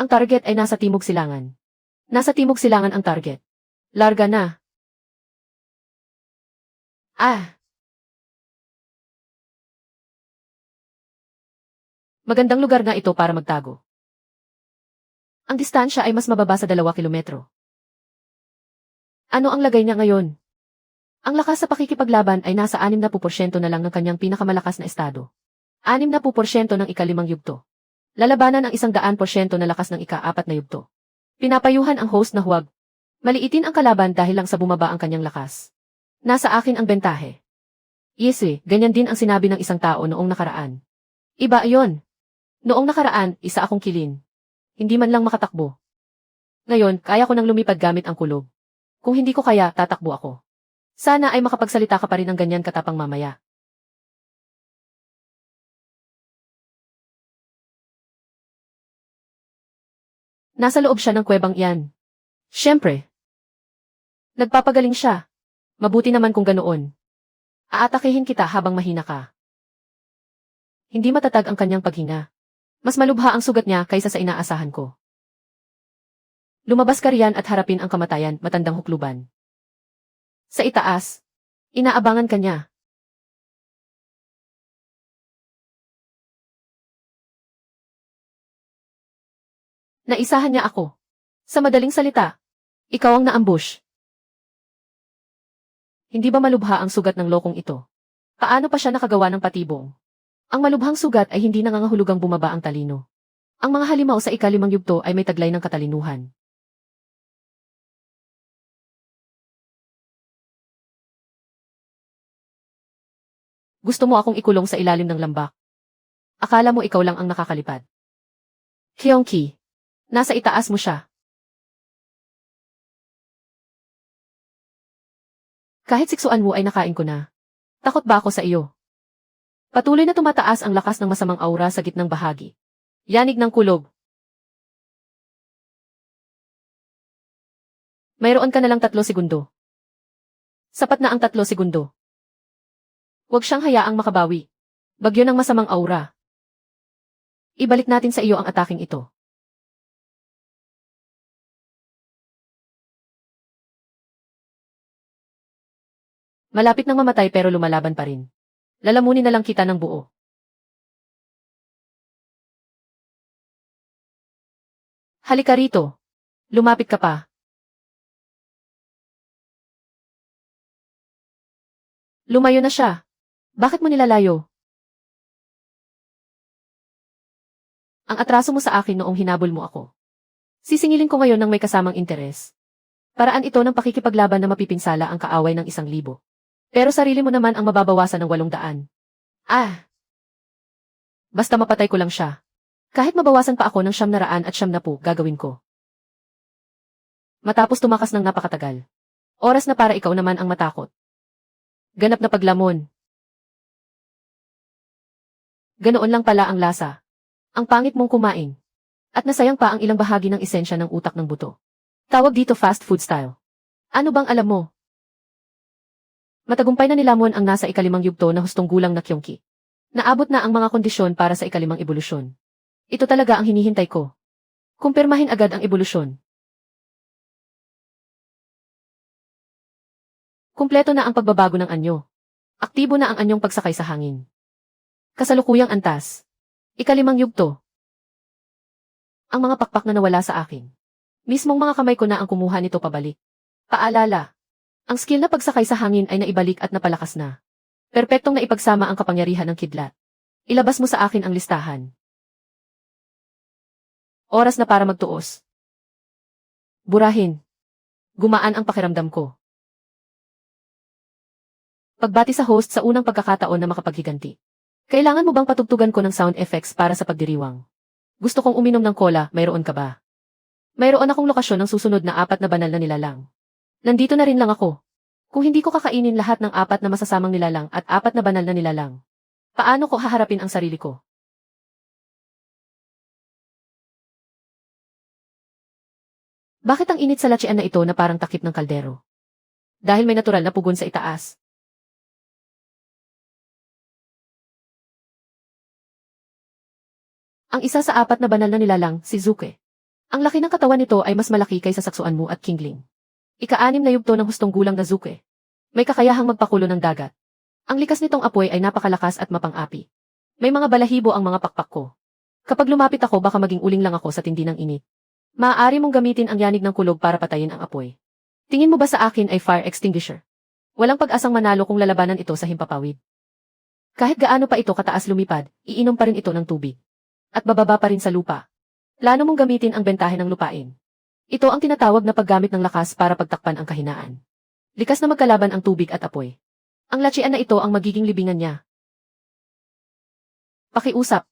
Ang target ay nasa timog silangan. Nasa timog silangan ang target. Larga na. Ah! Magandang lugar nga ito para magtago. Ang distansya ay mas mababa sa 2 kilometro. Ano ang lagay niya ngayon? Ang lakas sa pakikipaglaban ay nasa 60% na lang ng kanyang pinakamalakas na estado. 60% ng ika-5 yugto. Lalabanan ang 100% na lakas ng ika-4 na yugto. Pinapayuhan ang host na huwag maliitin ang kalaban dahil lang sa bumaba ang kanyang lakas. Nasa akin ang bentahe. Yes ganyan din ang sinabi ng isang tao noong nakaraan. Iba yon. Noong nakaraan, isa akong kilin. Hindi man lang makatakbo. Ngayon, kaya ko nang lumipad gamit ang kulob. Kung hindi ko kaya, tatakbo ako. Sana ay makapagsalita ka pa rin ng ganyan katapang mamaya. Nasa loob siya ng kuwebang iyan. Siyempre. Nagpapagaling siya. Mabuti naman kung ganoon. Aatakihin kita habang mahina ka. Hindi matatag ang kanyang paghinga. Mas malubha ang sugat niya kaysa sa inaasahan ko. Lumabas ka riyan at harapin ang kamatayan, matandang hukluban. Sa itaas, inaabangan ka niya. Naisahan niya ako. Sa madaling salita, ikaw ang naambush. Hindi ba malubha ang sugat ng lokong ito? Paano pa siya nakagawa ng patibong? Ang malubhang sugat ay hindi nangangahulugang bumaba ang talino. Ang mga halimaw sa ikalimang yugto ay may taglay ng katalinuhan. Gusto mo akong ikulong sa ilalim ng lambak? Akala mo ikaw lang ang nakakalipad. Kyongki, nasa itaas mo siya. Kahit siksuan mo ay nakain ko na. Takot ba ako sa iyo? Patuloy na tumataas ang lakas ng masamang aura sa gitnang bahagi. Yanig ng kulog. Mayroon ka na lang 3 segundo. Sapat na ang 3 segundo. Huwag siyang hayaang makabawi. Bagyo ng masamang aura. Ibalik natin sa iyo ang ataking ito. Malapit nang mamatay pero lumalaban pa rin. Lalamunin na lang kita ng buo. Halika rito. Lumapit ka pa. Lumayo na siya. Bakit mo nilalayo? Ang atraso mo sa akin noong hinabol mo ako. Sisingilin ko ngayon ng may kasamang interes. Paraan ito ng pakikipaglaban na mapipinsala ang kaaway ng 1,000. Pero sarili mo naman ang mababawasan ng 800. Basta mapatay ko lang siya. Kahit mabawasan pa ako ng 900 at 90, gagawin ko. Matapos tumakas ng napakatagal. Oras na para ikaw naman ang matakot. Ganap na paglamon. Ganoon lang pala ang lasa. Ang pangit mong kumain. At nasayang pa ang ilang bahagi ng esensya ng utak ng buto. Tawag dito fast food style. Ano bang alam mo? Matagumpay na nilamon ang nasa ikalimang yugto na hustong gulang na Kyongki. Naabot na ang mga kondisyon para sa ikalimang ebolusyon. Ito talaga ang hinihintay ko. Kumpirmahin agad ang ebolusyon. Kumpleto na ang pagbabago ng anyo. Aktibo na ang anyong pagsakay sa hangin. Kasalukuyang antas. Ikalimang yugto. Ang mga pakpak na nawala sa akin. Mismong mga kamay ko na ang kumuha nito pabalik. Paalala. Ang skill na pagsakay sa hangin ay naibalik at napalakas na. Perpektong naipagsama ang kapangyarihan ng kidlat. Ilabas mo sa akin ang listahan. Oras na para magtuos. Burahin. Gumaan ang pakiramdam ko. Pagbati sa host sa unang pagkakataon na makapaghiganti. Kailangan mo bang patugtugan ko ng sound effects para sa pagdiriwang? Gusto kong uminom ng cola, mayroon ka ba? Mayroon akong lokasyon ng susunod na 4 na banal na nilalang. Nandito na rin lang ako. Kung hindi ko kakainin lahat ng 4 na masasamang nilalang at 4 na banal na nilalang, paano ko haharapin ang sarili ko? Bakit ang init sa latsian na ito na parang takip ng kaldero? Dahil may natural na pugon sa itaas. Ang isa sa 4 na banal na nilalang, si Zuke. Ang laki ng katawan nito ay mas malaki kaysa saksuan mo at kingling. Ika-6 na yugto ng hustong gulang na Zuke. May kakayahang magpakulo ng dagat. Ang likas nitong apoy ay napakalakas at mapang-api. May mga balahibo ang mga pakpak ko. Kapag lumapit ako baka maging uling lang ako sa tindi ng init. Maaari mong gamitin ang yanig ng kulog para patayin ang apoy. Tingin mo ba sa akin ay fire extinguisher? Walang pag-asang manalo kung lalabanan ito sa himpapawid. Kahit gaano pa ito kataas lumipad, iinom pa rin ito ng tubig. At bababa pa rin sa lupa. Plano mong gamitin ang bentahe ng lupain. Ito ang tinatawag na paggamit ng lakas para pagtakpan ang kahinaan. Likas na magkalaban ang tubig at apoy. Ang latsian na ito ang magiging libingan niya. Pakiusap.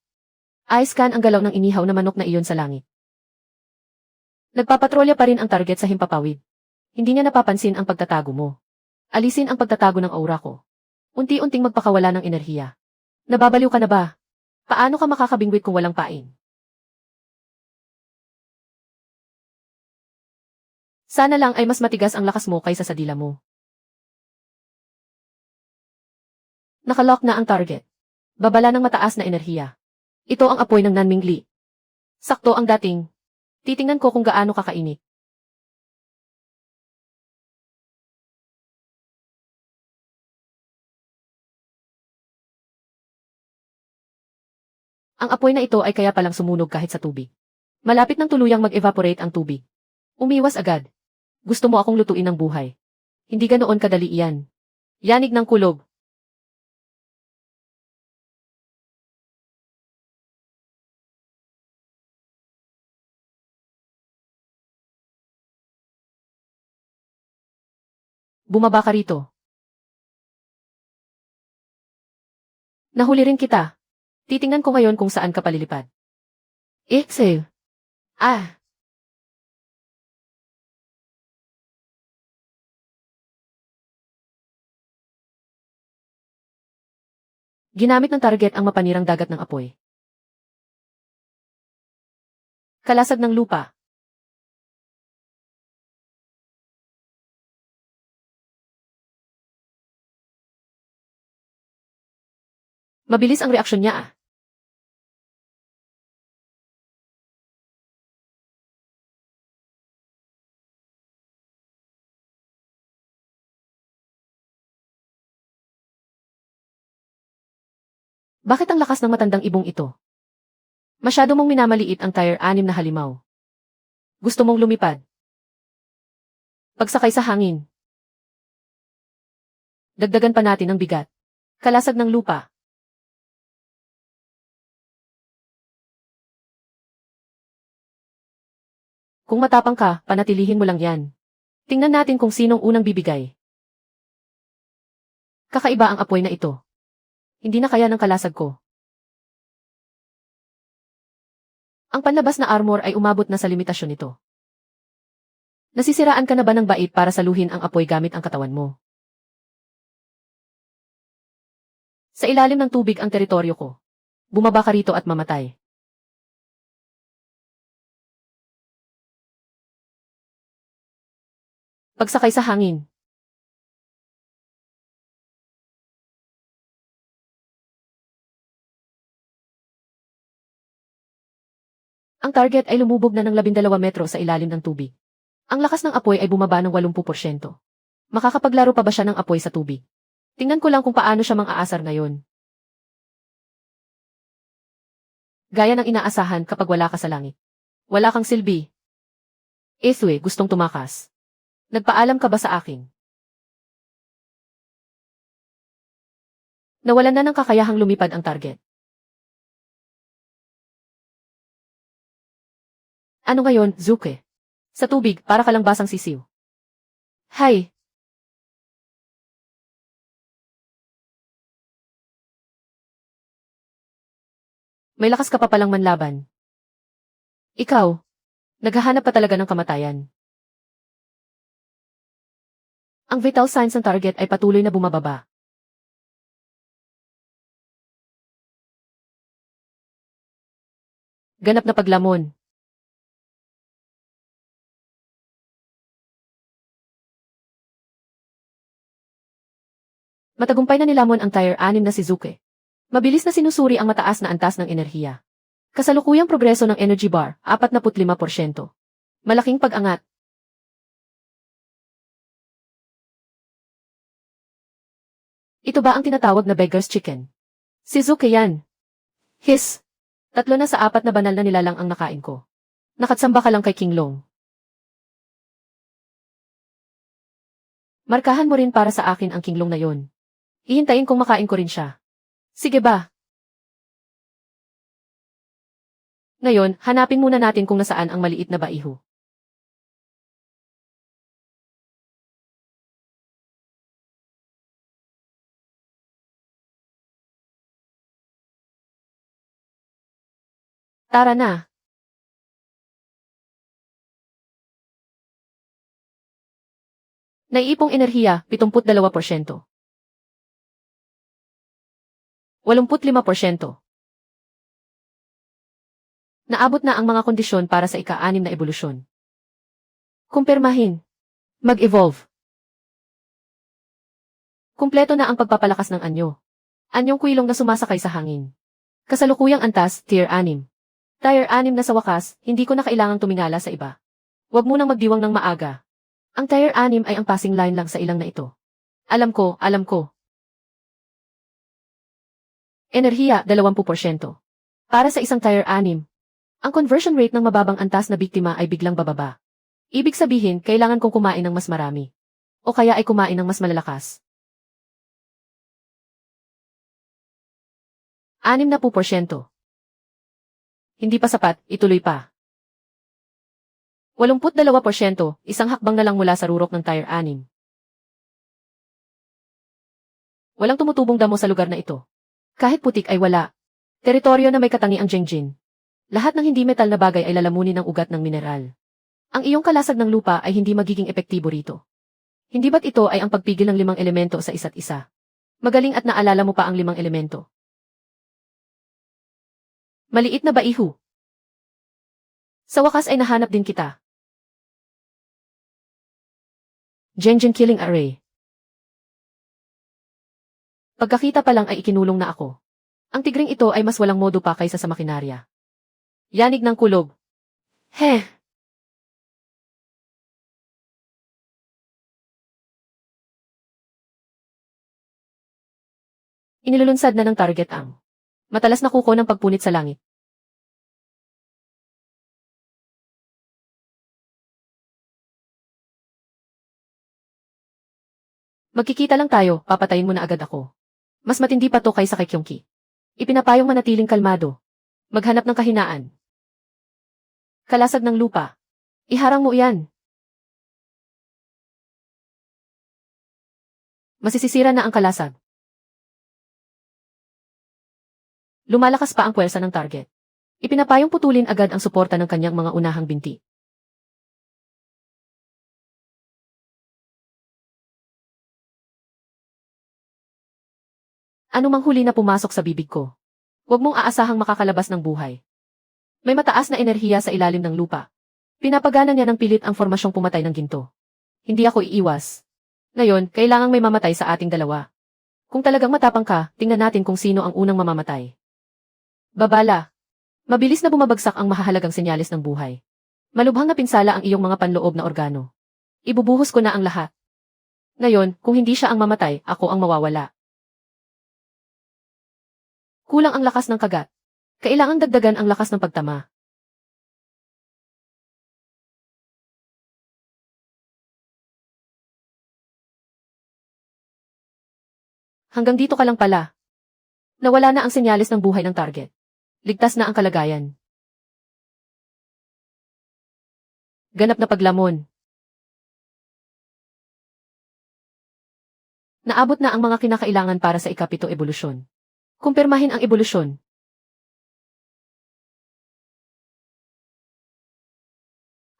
I-scan ang galaw ng inihaw na manok na iyon sa langit. Nagpapatrolya pa rin ang target sa himpapawid. Hindi niya napapansin ang pagtatago mo. Alisin ang pagtatago ng aura ko. Unti-unting magpakawala ng enerhiya. Nababaliw ka na ba? Paano ka makakabingwit kung walang pain? Sana lang ay mas matigas ang lakas mo kaysa sa dila mo. Nakalock na ang target. Babala ng mataas na enerhiya. Ito ang apoy ng nanmingli. Sakto ang dating. Titingnan ko kung gaano kakainit. Ang apoy na ito ay kaya palang sumunog kahit sa tubig. Malapit nang tuluyang mag-evaporate ang tubig. Umiwas agad. Gusto mo akong lutuin ng buhay. Hindi ganoon kadali iyan. Yanig ng kulob. Bumaba ka rito. Nahuli rin kita. Titingnan ko ngayon kung saan ka palilipad. Save. Ah, ginamit ng target ang mapanirang dagat ng apoy. Kalasag ng lupa. Mabilis ang reaksyon niya. Bakit ang lakas ng matandang ibong ito? Masyado mong minamaliit ang Tier 6 na halimaw. Gusto mong lumipad. Pagsakay sa hangin. Dagdagan pa natin ang bigat. Kalasag ng lupa. Kung matapang ka, panatilihin mo lang yan. Tingnan natin kung sinong unang bibigay. Kakaiba ang apoy na ito. Hindi na kaya ng kalasag ko. Ang panlabas na armor ay umabot na sa limitasyon nito. Nasisiraan ka na ba ng bait para saluhin ang apoy gamit ang katawan mo? Sa ilalim ng tubig ang teritoryo ko. Bumaba ka rito at mamatay. Pagsakay sa hangin. Ang target ay lumubog na ng 12 metro sa ilalim ng tubig. Ang lakas ng apoy ay bumaba ng 80%. Makakapaglaro pa ba siya ng apoy sa tubig? Tingnan ko lang kung paano siya mang-aasar ngayon. Gaya ng inaasahan kapag wala ka sa langit. Wala kang silbi. Eswe, gustong tumakas. Nagpaalam ka ba sa akin? Nawalan na ng kakayahang lumipad ang target. Ano ngayon, Zuke? Sa tubig, para ka lang basang sisiw. Hay! May lakas ka pa palang manlaban. Ikaw, naghahanap pa talaga ng kamatayan. Ang vital signs ng target ay patuloy na bumababa. Ganap na paglamon. Matagumpay na nilamon ang Tier 6 na si Zuke. Mabilis na sinusuri ang mataas na antas ng enerhiya. Kasalukuyang progreso ng energy bar, 45%. Malaking pag-angat. Ito ba ang tinatawag na beggar's chicken? Si Zuke yan. His. 3 na sa 4 na banal na nilalang ang nakain ko. Nakatsamba ka lang kay King Long. Markahan mo rin para sa akin ang King Long na yon. Hihintayin kong makain ko rin siya. Sige ba? Ngayon, hanapin muna natin kung nasaan ang maliit na baiho. Tara na. Naiipong enerhiya, 72%. 85%. Naabot na ang mga kondisyon para sa ika-6 na ebolusyon. Kumpirmahin. Mag-evolve. Kumpleto na ang pagpapalakas ng anyo. Anyong kwilong na sumasakay sa hangin. Kasalukuyang antas, Tier 6. Tier 6 na sa wakas, hindi ko na kailangang tumingala sa iba. Huwag munang magdiwang ng maaga. Ang Tier 6 ay ang passing line lang sa ilang na ito. Alam ko, alam ko. Enerhiya, 20%. Para sa isang Tier 6, ang conversion rate ng mababang antas na biktima ay biglang bababa. Ibig sabihin, kailangan kong kumain ng mas marami. O kaya ay kumain ng mas malalakas. 60%. Hindi pa sapat, ituloy pa. 82%, isang hakbang na lang mula sa rurok ng Tier 6. Walang tumutubong damo sa lugar na ito. Kahit putik ay wala. Teritoryo na may katangiang Jengjin. Lahat ng hindi metal na bagay ay lalamunin ng ugat ng mineral. Ang iyong kalasag ng lupa ay hindi magiging epektibo rito. Hindi ba't ito ay ang pagpigil ng 5 elemento sa isa't isa? Magaling at naalala mo pa ang 5 elemento. Maliit na baihu. Sa wakas ay nahanap din kita. Jengjin Killing Array. Pagkakita pa lang ay ikinulong na ako. Ang tigring ito ay mas walang modo pa kaysa sa makinarya. Yanig ng kulob. Heh. Inilulunsad na ng target ang matalas na kuko ng pagpunit sa langit. Magkikita lang tayo, papatayin mo na agad ako. Mas matindi pa to kaysa kay Kyungki. Ipinapayong manatiling kalmado. Maghanap ng kahinaan. Kalasag ng lupa. Iharang mo iyan. Masisisira na ang kalasag. Lumalakas pa ang puwersa ng target. Ipinapayong putulin agad ang suporta ng kanyang mga unahang binti. Anumang huli na pumasok sa bibig ko. Huwag mong aasahang makakalabas ng buhay. May mataas na enerhiya sa ilalim ng lupa. Pinapagana niya ng pilit ang formasyong pumatay ng ginto. Hindi ako iiwas. Ngayon, kailangang may mamatay sa ating dalawa. Kung talagang matapang ka, tingnan natin kung sino ang unang mamamatay. Babala. Mabilis na bumabagsak ang mahahalagang senyales ng buhay. Malubhang na pinsala ang iyong mga panloob na organo. Ibubuhos ko na ang lahat. Ngayon, kung hindi siya ang mamatay, ako ang mawawala. Kulang ang lakas ng kagat. Kailangang dagdagan ang lakas ng pagtama. Hanggang dito ka lang pala. Nawala na ang senyales ng buhay ng target. Ligtas na ang kalagayan. Ganap na paglamon. Naabot na ang mga kinakailangan para sa ikapito ebolusyon. Kumpirmahin ang ebolusyon.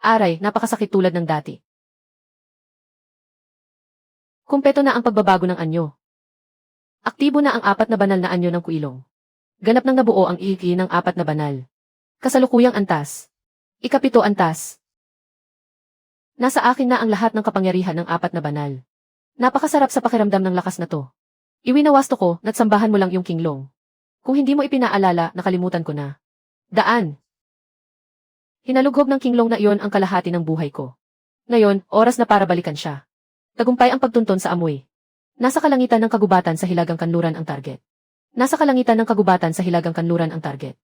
Aray, napakasakit tulad ng dati. Kumpeto na ang pagbabago ng anyo. Aktibo na ang 4 na banal na anyo ng kuilong. Ganap nang nabuo ang ihi ng 4 na banal. Kasalukuyang antas. Ikapito antas. Nasa akin na ang lahat ng kapangyarihan ng 4 na banal. Napakasarap sa pakiramdam ng lakas na to. Iwinawasto ko, natsambahan mo lang yung kinglong. Kung hindi mo ipinaalala, nakalimutan ko na. Daan. Hinalughob ng kinglong na iyon ang kalahati ng buhay ko. Ngayon, oras na para balikan siya. Tagumpay ang pagtunton sa amoy. Nasa kalangitan ng kagubatan sa hilagang kanluran ang target. Nasa kalangitan ng kagubatan sa hilagang kanluran ang target.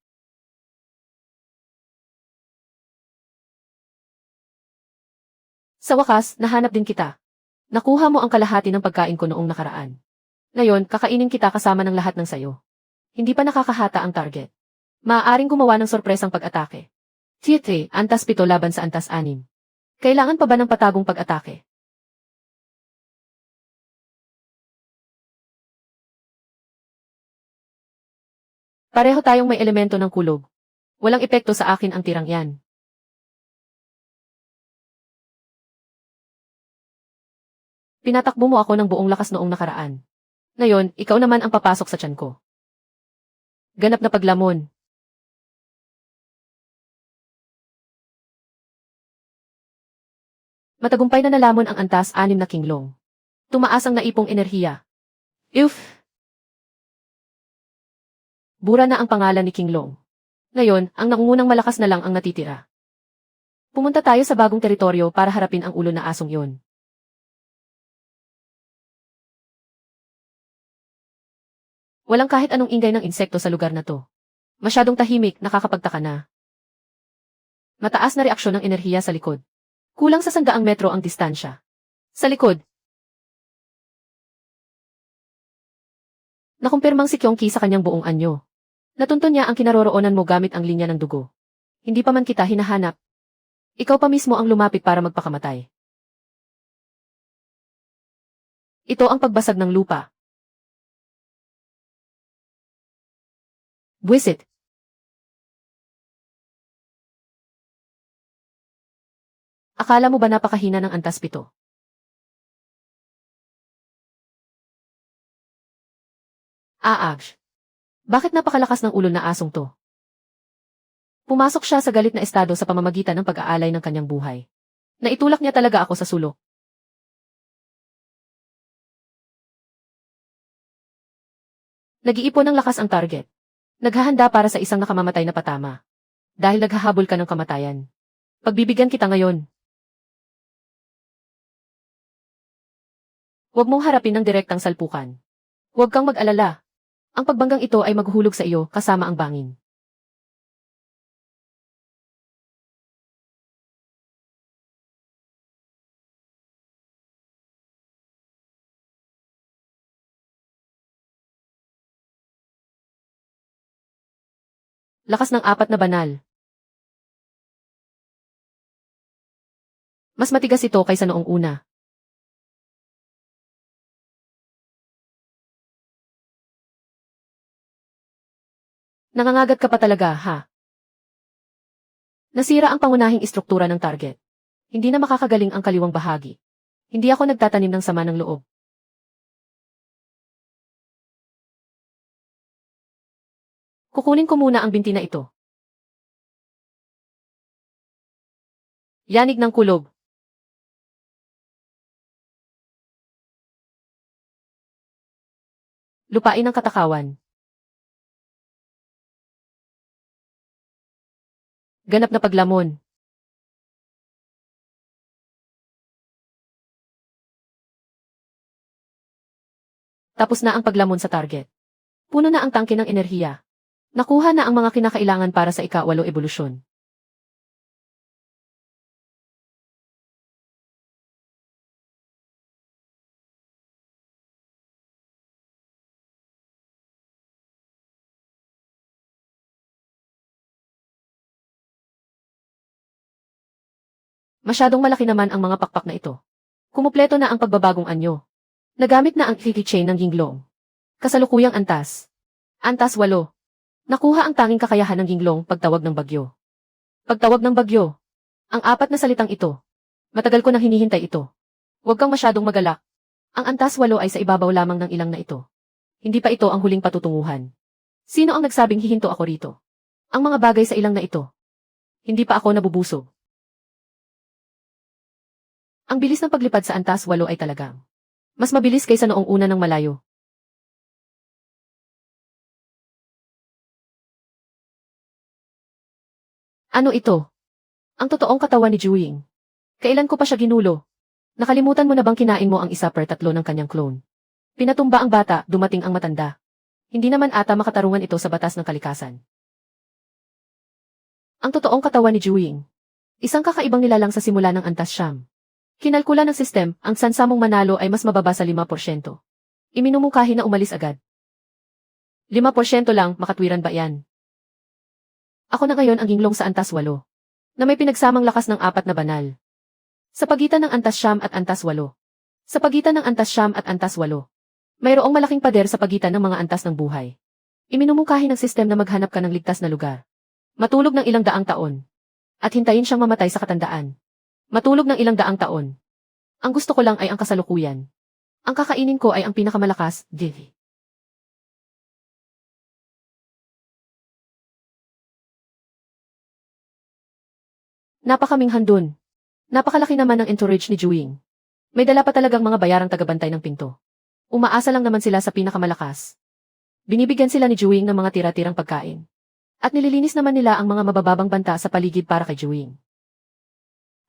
Sa wakas, nahanap din kita. Nakuha mo ang kalahati ng pagkain ko noong nakaraan. Ngayon, kakainin kita kasama ng lahat ng sayo. Hindi pa nakakahata ang target. Maaaring gumawa ng sorpresang pag-atake. Tier 3, antas 7 laban sa antas 6. Kailangan pa ba ng patagong pag-atake? Pareho tayong may elemento ng kulob. Walang epekto sa akin ang tirang yan. Pinatakbo mo ako ng buong lakas noong nakaraan. Ngayon, ikaw naman ang papasok sa tiyan ko. Ganap na paglamon. Matagumpay na nalamon ang antas 6 na kinglong. Tumaas ang naipong enerhiya. If! Bura na ang pangalan ni Kinglong. Ngayon, ang nangungunang malakas na lang ang natitira. Pumunta tayo sa bagong teritoryo para harapin ang ulo na asong yon. Walang kahit anong ingay ng insekto sa lugar na to. Masyadong tahimik, nakakapagtaka na. Mataas na reaksyon ng enerhiya sa likod. Kulang sa 100 metro ang distansya. Sa likod. Nakumpirmang si Kyongki sa kanyang buong anyo. Natunto niya ang kinaroroonan mo gamit ang linya ng dugo. Hindi pa man kita hinahanap. Ikaw pa mismo ang lumapit para magpakamatay. Ito ang pagbasag ng lupa. Buwisit. Akala mo ba napakahina ng antas 7? Bakit napakalakas ng ulo na asong to? Pumasok siya sa galit na estado sa pamamagitan ng pag-aalay ng kanyang buhay. Naitulak niya talaga ako sa sulok. Nag-iipon ng lakas ang target. Naghahanda para sa isang nakamamatay na patama. Dahil naghahabol ka ng kamatayan. Pagbibigyan kita ngayon. Huwag mong harapin ng direktang salpukan. Huwag kang mag-alala. Ang pagbanggang ito ay maghuhulog sa iyo kasama ang bangin. Lakas ng 4 na banal. Mas matigas ito kaysa noong una. Nangangagat ka pa talaga, ha? Nasira ang pangunahing istruktura ng target. Hindi na makakagaling ang kaliwang bahagi. Hindi ako nagtatanim ng sama ng loob. Kukunin ko muna ang binti na ito. Yanig ng kulob. Lupain ang katakawan. Ganap na paglamon. Tapos na ang paglamon sa target. Puno na ang tangke ng enerhiya. Nakuha na ang mga kinakailangan para sa ika-8 ebolusyon. Masyadong malaki naman ang mga pakpak na ito. Kumupleto na ang pagbabagong anyo. Nagamit na ang keychain ng ginglong. Kasalukuyang antas. Antas 8. Nakuha ang tanging kakayahan ng ginglong pagtawag ng bagyo. Pagtawag ng bagyo. Ang 4 na salitang ito. Matagal ko nang hinihintay ito. Huwag kang masyadong magalak. Ang antas 8 ay sa ibabaw lamang ng ilang na ito. Hindi pa ito ang huling patutunguhan. Sino ang nagsabing hihinto ako rito? Ang mga bagay sa ilang na ito. Hindi pa ako nabubusog. Ang bilis ng paglipad sa antas 8 ay talagang mas mabilis kaysa noong una ng malayo. Ano ito? Ang totoong katawan ni Juing. Kailan ko pa siya ginulo? Nakalimutan mo na bang kinain mo ang 1/3 ng kanyang clone? Pinatumba ang bata, dumating ang matanda. Hindi naman ata makatarungan ito sa batas ng kalikasan. Ang totoong katawan ni Juing. Isang kakaibang nilalang sa simula ng antas siyam. Kinalkula ng sistem, ang sansa mong manalo ay mas mababa sa 5%. Iminumungkahi na umalis agad. 5% lang, makatwiran ba yan? Ako na ngayon ang ginglong sa antas 8, na may pinagsamang lakas ng 4 na banal. Sa pagitan ng antas siyam at antas 8. Sa pagitan ng antas siyam at antas 8. Mayroong malaking pader sa pagitan ng mga antas ng buhay. Iminumungkahi ng sistem na maghanap ka ng ligtas na lugar. Matulog ng ilang daang taon. At hintayin siyang mamatay sa katandaan. Matulog ng ilang daang taon. Ang gusto ko lang ay ang kasalukuyan. Ang kakainin ko ay ang pinakamalakas, Divi. Napakaminghan dun. Napakalaki naman ng entourage ni Juwing. May dala pa talagang mga bayarang tagabantay ng pinto. Umaasa lang naman sila sa pinakamalakas. Binibigyan sila ni Juwing ng mga tira-tirang pagkain. At nililinis naman nila ang mga mabababang banta sa paligid para kay Juwing.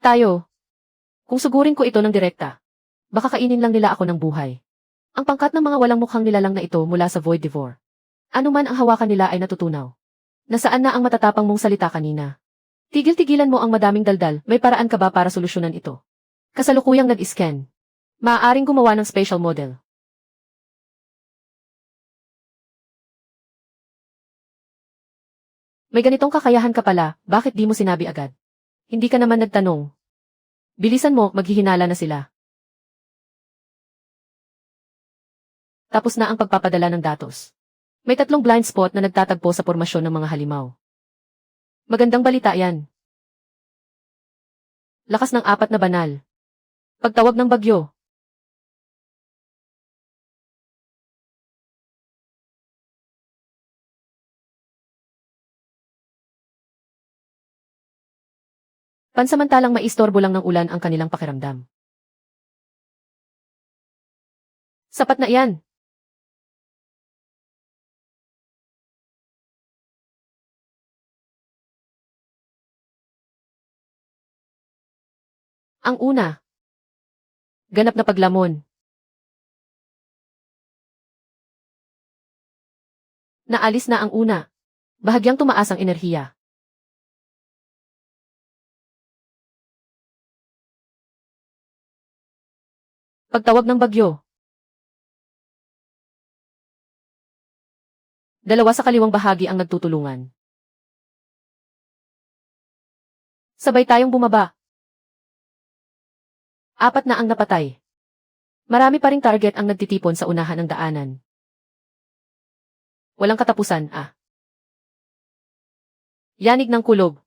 Tayo. Kung sugurin ko ito ng direkta, baka kainin lang nila ako ng buhay. Ang pangkat ng mga walang mukhang nilalang na ito mula sa Void Devor. Ano man ang hawakan nila ay natutunaw. Nasaan na ang matatapang mong salita kanina? Tigil-tigilan mo ang madaming daldal, may paraan ka ba para solusyonan ito? Kasalukuyang nag-scan. Maaaring gumawa ng special model. May ganitong kakayahan ka pala, bakit di mo sinabi agad? Hindi ka naman nagtanong. Bilisan mo, maghihinala na sila. Tapos na ang pagpapadala ng datos. May 3 blind spot na nagtatagpo sa pormasyon ng mga halimaw. Magandang balita yan. Lakas ng 4 na banal. Pagtawag ng bagyo. Pansamantalang maistorbo lang ng ulan ang kanilang pakiramdam. Sapat na iyan. Ang una. Ganap na paglamon. Naalis na ang una. Bahagyang tumaas ang enerhiya. Pagtawag ng bagyo. 2 sa kaliwang bahagi ang nagtutulungan. Sabay tayong bumaba. 4 na ang napatay. Marami pa ring target ang nagtitipon sa unahan ng daanan. Walang katapusan, Yanig ng kulob.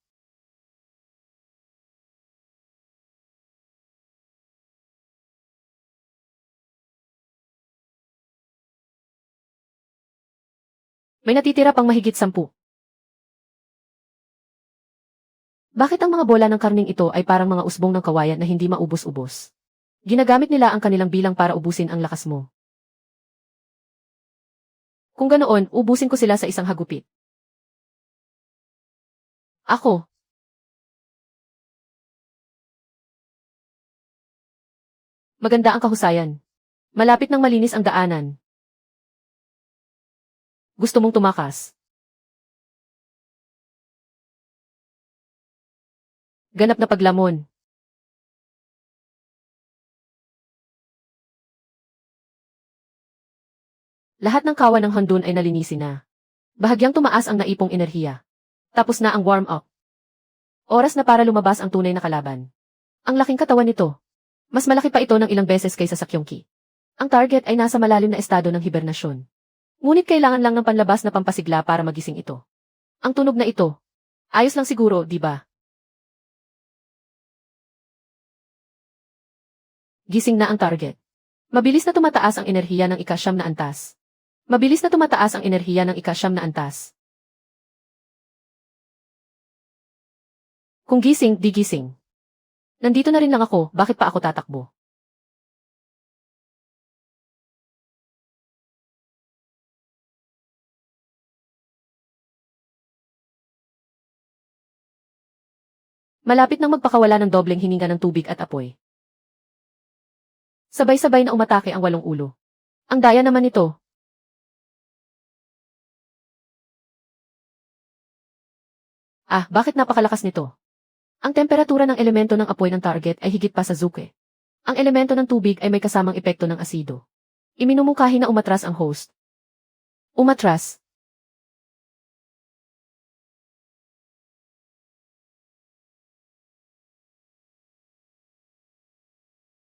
May natitira pang mahigit 10. Bakit ang mga bola ng karning ito ay parang mga usbong ng kawayan na hindi maubos-ubos? Ginagamit nila ang kanilang bilang para ubusin ang lakas mo. Kung ganoon, ubusin ko sila sa isang hagupit. Ako. Maganda ang kahusayan. Malapit nang malinis ang daanan. Gusto mong tumakas? Ganap na paglamon. Lahat ng kawan ng handun ay nalinisin na. Bahagyang tumaas ang naipong enerhiya. Tapos na ang warm-up. Oras na para lumabas ang tunay na kalaban. Ang laking katawan nito. Mas malaki pa ito ng ilang beses kaysa sa Kyongki. Ang target ay nasa malalim na estado ng hibernasyon. Ngunit kailangan lang ng panlabas na pampasigla para magising ito. Ang tunog na ito. Ayos lang siguro, di ba? Gising na ang target. Mabilis na tumataas ang enerhiya ng ika-9 na antas. Mabilis na tumataas ang enerhiya ng ika-9 na antas. Kung gising, di gising. Nandito na rin lang ako, bakit pa ako tatakbo? Malapit nang magpakawala ng dobleng hininga ng tubig at apoy. Sabay-sabay na umatake ang 8 ulo. Ang daya naman nito. Bakit napakalakas nito? Ang temperatura ng elemento ng apoy ng target ay higit pa sa Zuke. Ang elemento ng tubig ay may kasamang epekto ng asido. Iminumungkahi na umatras ang host. Umatras.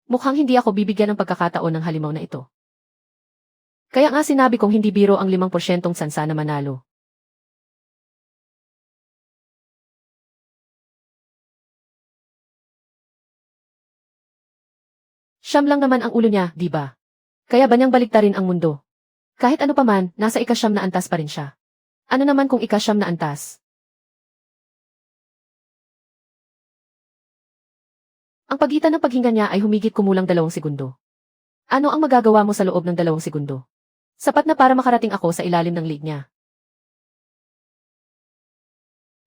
Mukhang hindi ako bibigyan ng pagkakataon ng halimaw na ito. Kaya nga sinabi kong hindi biro ang 5% sansa na manalo. Siyam lang naman ang ulo niya, di ba? Kaya ba niyang baliktarin ang mundo? Kahit ano pa man, nasa ika-9 na antas pa rin siya. Ano naman kung ika-9 na antas? Ang pagitan ng paghinga niya ay humigit kumulang 2 segundo. Ano ang magagawa mo sa loob ng 2 segundo? Sapat na para makarating ako sa ilalim ng leeg niya.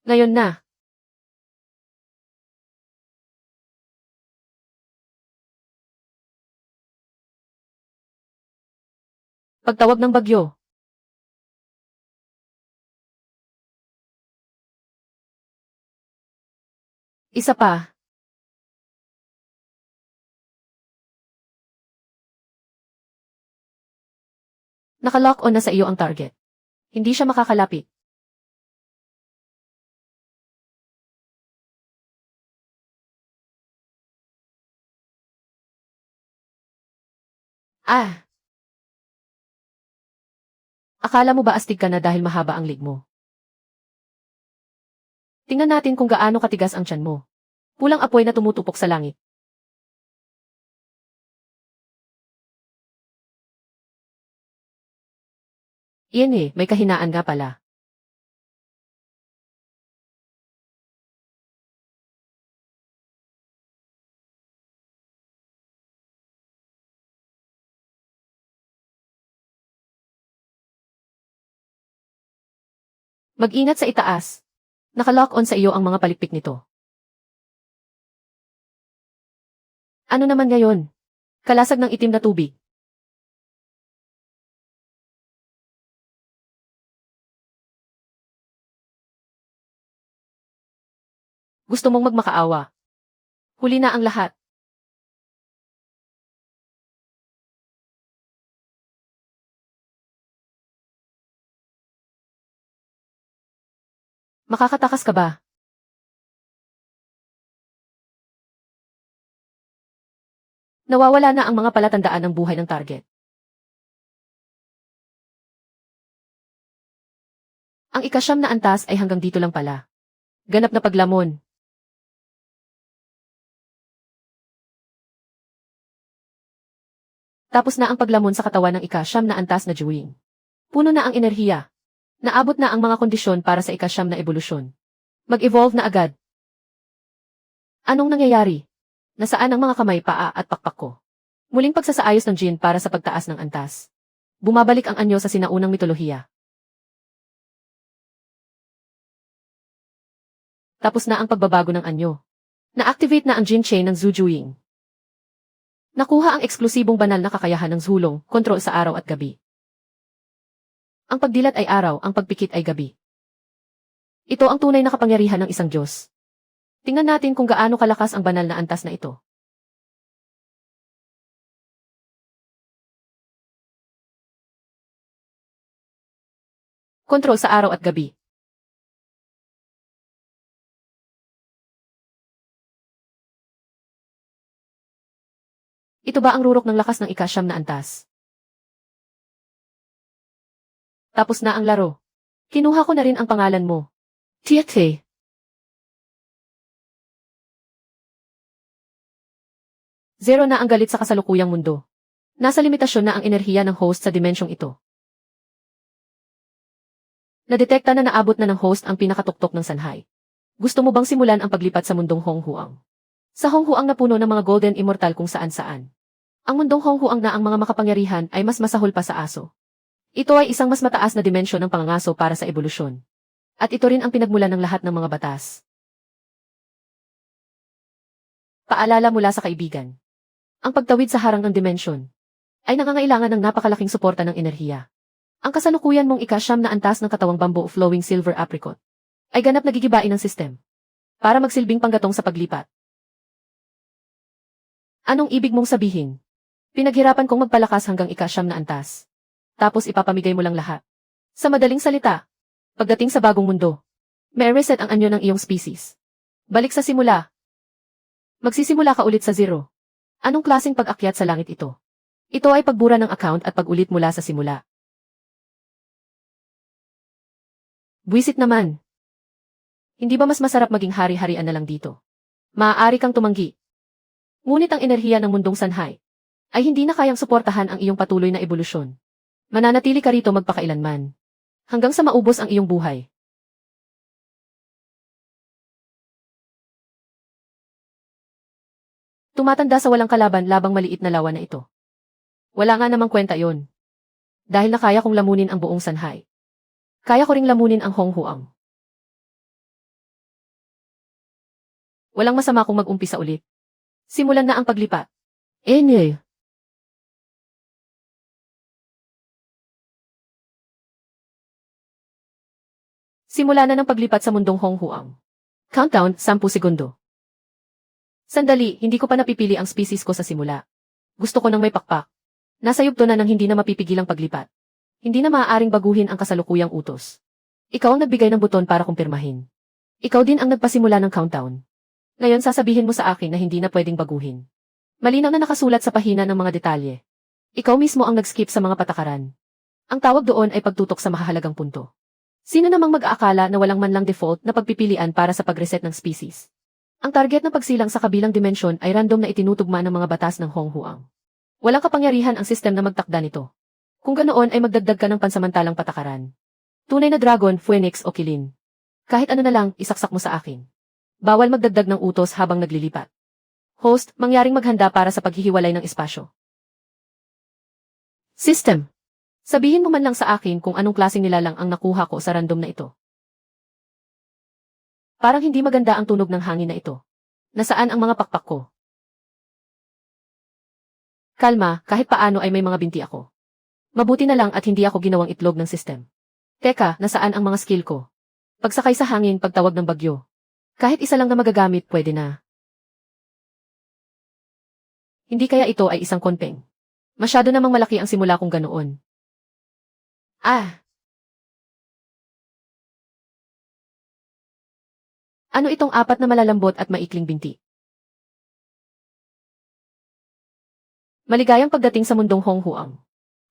Ngayon na. Pagtawag ng bagyo. Isa pa. Nakalock on na sa iyo ang target. Hindi siya makakalapit. Ah! Akala mo ba astig ka na dahil mahaba ang leg mo? Tingnan natin kung gaano katigas ang tiyan mo. Pulang apoy na tumutupok sa langit. Iyan may kahinaan nga pala. Mag-ingat sa itaas. Nakalock on sa iyo ang mga palikpik nito. Ano naman ngayon? Kalasag ng itim na tubig. Gusto mong magmakaawa. Huli na ang lahat. Makakatakas ka ba? Nawawala na ang mga palatandaan ng buhay ng target. Ang ikasyam na antas ay hanggang dito lang pala. Ganap na paglamon. Tapos na ang paglamon sa katawan ng ikasyam na antas na Juwing. Puno na ang enerhiya. Naabot na ang mga kondisyon para sa ikasyam na ebolusyon. Mag-evolve na agad. Anong nangyayari? Nasaan ang mga kamay, paa at pakpak ko? Muling pagsasaayos ng Jin para sa pagtaas ng antas. Bumabalik ang anyo sa sinaunang mitolohiya. Tapos na ang pagbabago ng anyo. Na-activate na ang Jin chain ng Zhu Juying. Nakuha ang eksklusibong banal na kakayahan ng Zulong, kontrol sa araw at gabi. Ang pagdilat ay araw, ang pagpikit ay gabi. Ito ang tunay na kapangyarihan ng isang Diyos. Tingnan natin kung gaano kalakas ang banal na antas na ito. Kontrol sa araw at gabi. Ito ba ang rurok ng lakas ng ikasyam na antas? Tapos na ang laro. Kinuha ko na rin ang pangalan mo. Tiate. Zero na ang galit sa kasalukuyang mundo. Nasa limitasyon na ang enerhiya ng host sa dimensyong ito. Nadetekta na naabot na ng host ang pinakatuktok ng sanhay. Gusto mo bang simulan ang paglipat sa mundong Honghuang? Sa Honghuang na puno ng mga golden immortal kung saan-saan. Ang mundong Honghuang na ang mga makapangyarihan ay mas masahol pa sa aso. Ito ay isang mas mataas na dimensyon ng pangangaso para sa ebolusyon. At ito rin ang pinagmulan ng lahat ng mga batas. Paalala mula sa kaibigan. Ang pagtawid sa harang ng dimensyon ay nangangailangan ng napakalaking suporta ng enerhiya. Ang kasalukuyan mong ikasyam na antas ng katawang bamboo flowing silver apricot ay ganap na gigibain ng sistem para magsilbing panggatong sa paglipat. Anong ibig mong sabihin? Pinaghirapan kong magpalakas hanggang ikasyam na antas. Tapos ipapamigay mo lang lahat. Sa madaling salita, pagdating sa bagong mundo, may reset ang anyo ng iyong species. Balik sa simula. Magsisimula ka ulit sa zero. Anong klaseng pag-akyat sa langit ito? Ito ay pagbura ng account at pag-ulit mula sa simula. Buwisit naman. Hindi ba mas masarap maging hari-harian na lang dito? Maaari kang tumanggi. Ngunit ang enerhiya ng mundong sanhay ay hindi na kayang suportahan ang iyong patuloy na ebolusyon. Mananatili ka rito magpakailanman. Hanggang sa maubos ang iyong buhay. Tumatanda sa walang kalaban labang maliit na lawa na ito. Wala nga namang kwenta yon. Dahil na kaya kong lamunin ang buong Sanhai. Kaya ko ring lamunin ang Honghuang. Walang masama kung mag-umpisa ulit. Simulan na ang paglipat. Enye. Simula na ng paglipat sa mundong Honghuang. Countdown, 10 segundo. Sandali, hindi ko pa napipili ang species ko sa simula. Gusto ko ng may pakpak. Nasa yugto na ng hindi na mapipigilang paglipat. Hindi na maaaring baguhin ang kasalukuyang utos. Ikaw ang nagbigay ng buton para kumpirmahin. Ikaw din ang nagpasimula ng countdown. Ngayon sasabihin mo sa akin na hindi na pwedeng baguhin. Malinaw na nakasulat sa pahina ng mga detalye. Ikaw mismo ang nag-skip sa mga patakaran. Ang tawag doon ay pagtutok sa mahahalagang punto. Sino namang mag-aakala na walang man lang default na pagpipilian para sa pag-reset ng species? Ang target ng pagsilang sa kabilang dimensyon ay random na itinutugma ng mga batas ng Honghuang. Walang kapangyarihan ang sistem na magtakda nito. Kung ganoon ay magdagdag ka ng pansamantalang patakaran. Tunay na dragon, phoenix o kilin. Kahit ano na lang, isaksak mo sa akin. Bawal magdagdag ng utos habang naglilipat. Host, mangyaring maghanda para sa paghihiwalay ng espasyo. System. Sabihin mo man lang sa akin kung anong klaseng nilalang ang nakuha ko sa random na ito. Parang hindi maganda ang tunog ng hangin na ito. Nasaan ang mga pakpak ko? Kalma, kahit paano ay may mga binti ako. Mabuti na lang at hindi ako ginawang itlog ng system. Teka, nasaan ang mga skill ko? Pagsakay sa hangin, pagtawag ng bagyo. Kahit isa lang na magagamit, pwede na. Hindi kaya ito ay isang konpeng. Masyado namang malaki ang simula kong ganoon. Ano itong apat na malalambot at maikling binti? Maligayang pagdating sa mundong Honghuang.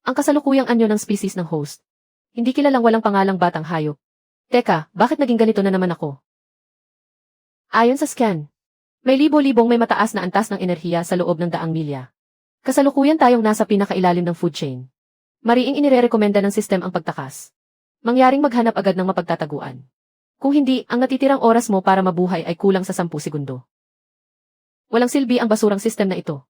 Ang kasalukuyang anyo ng species ng host. Hindi kilalang walang pangalang batang hayop. Teka, bakit naging ganito na naman ako? Ayon sa scan, may libo-libong may mataas na antas ng enerhiya sa loob ng daang milya. Kasalukuyan tayong nasa pinakailalim ng food chain. Mariing inirerekomenda ng sistem ang pagtakas. Mangyaring maghanap agad ng mapagtataguan. Kung hindi, ang natitirang oras mo para mabuhay ay kulang sa 10 segundo. Walang silbi ang basurang sistem na ito.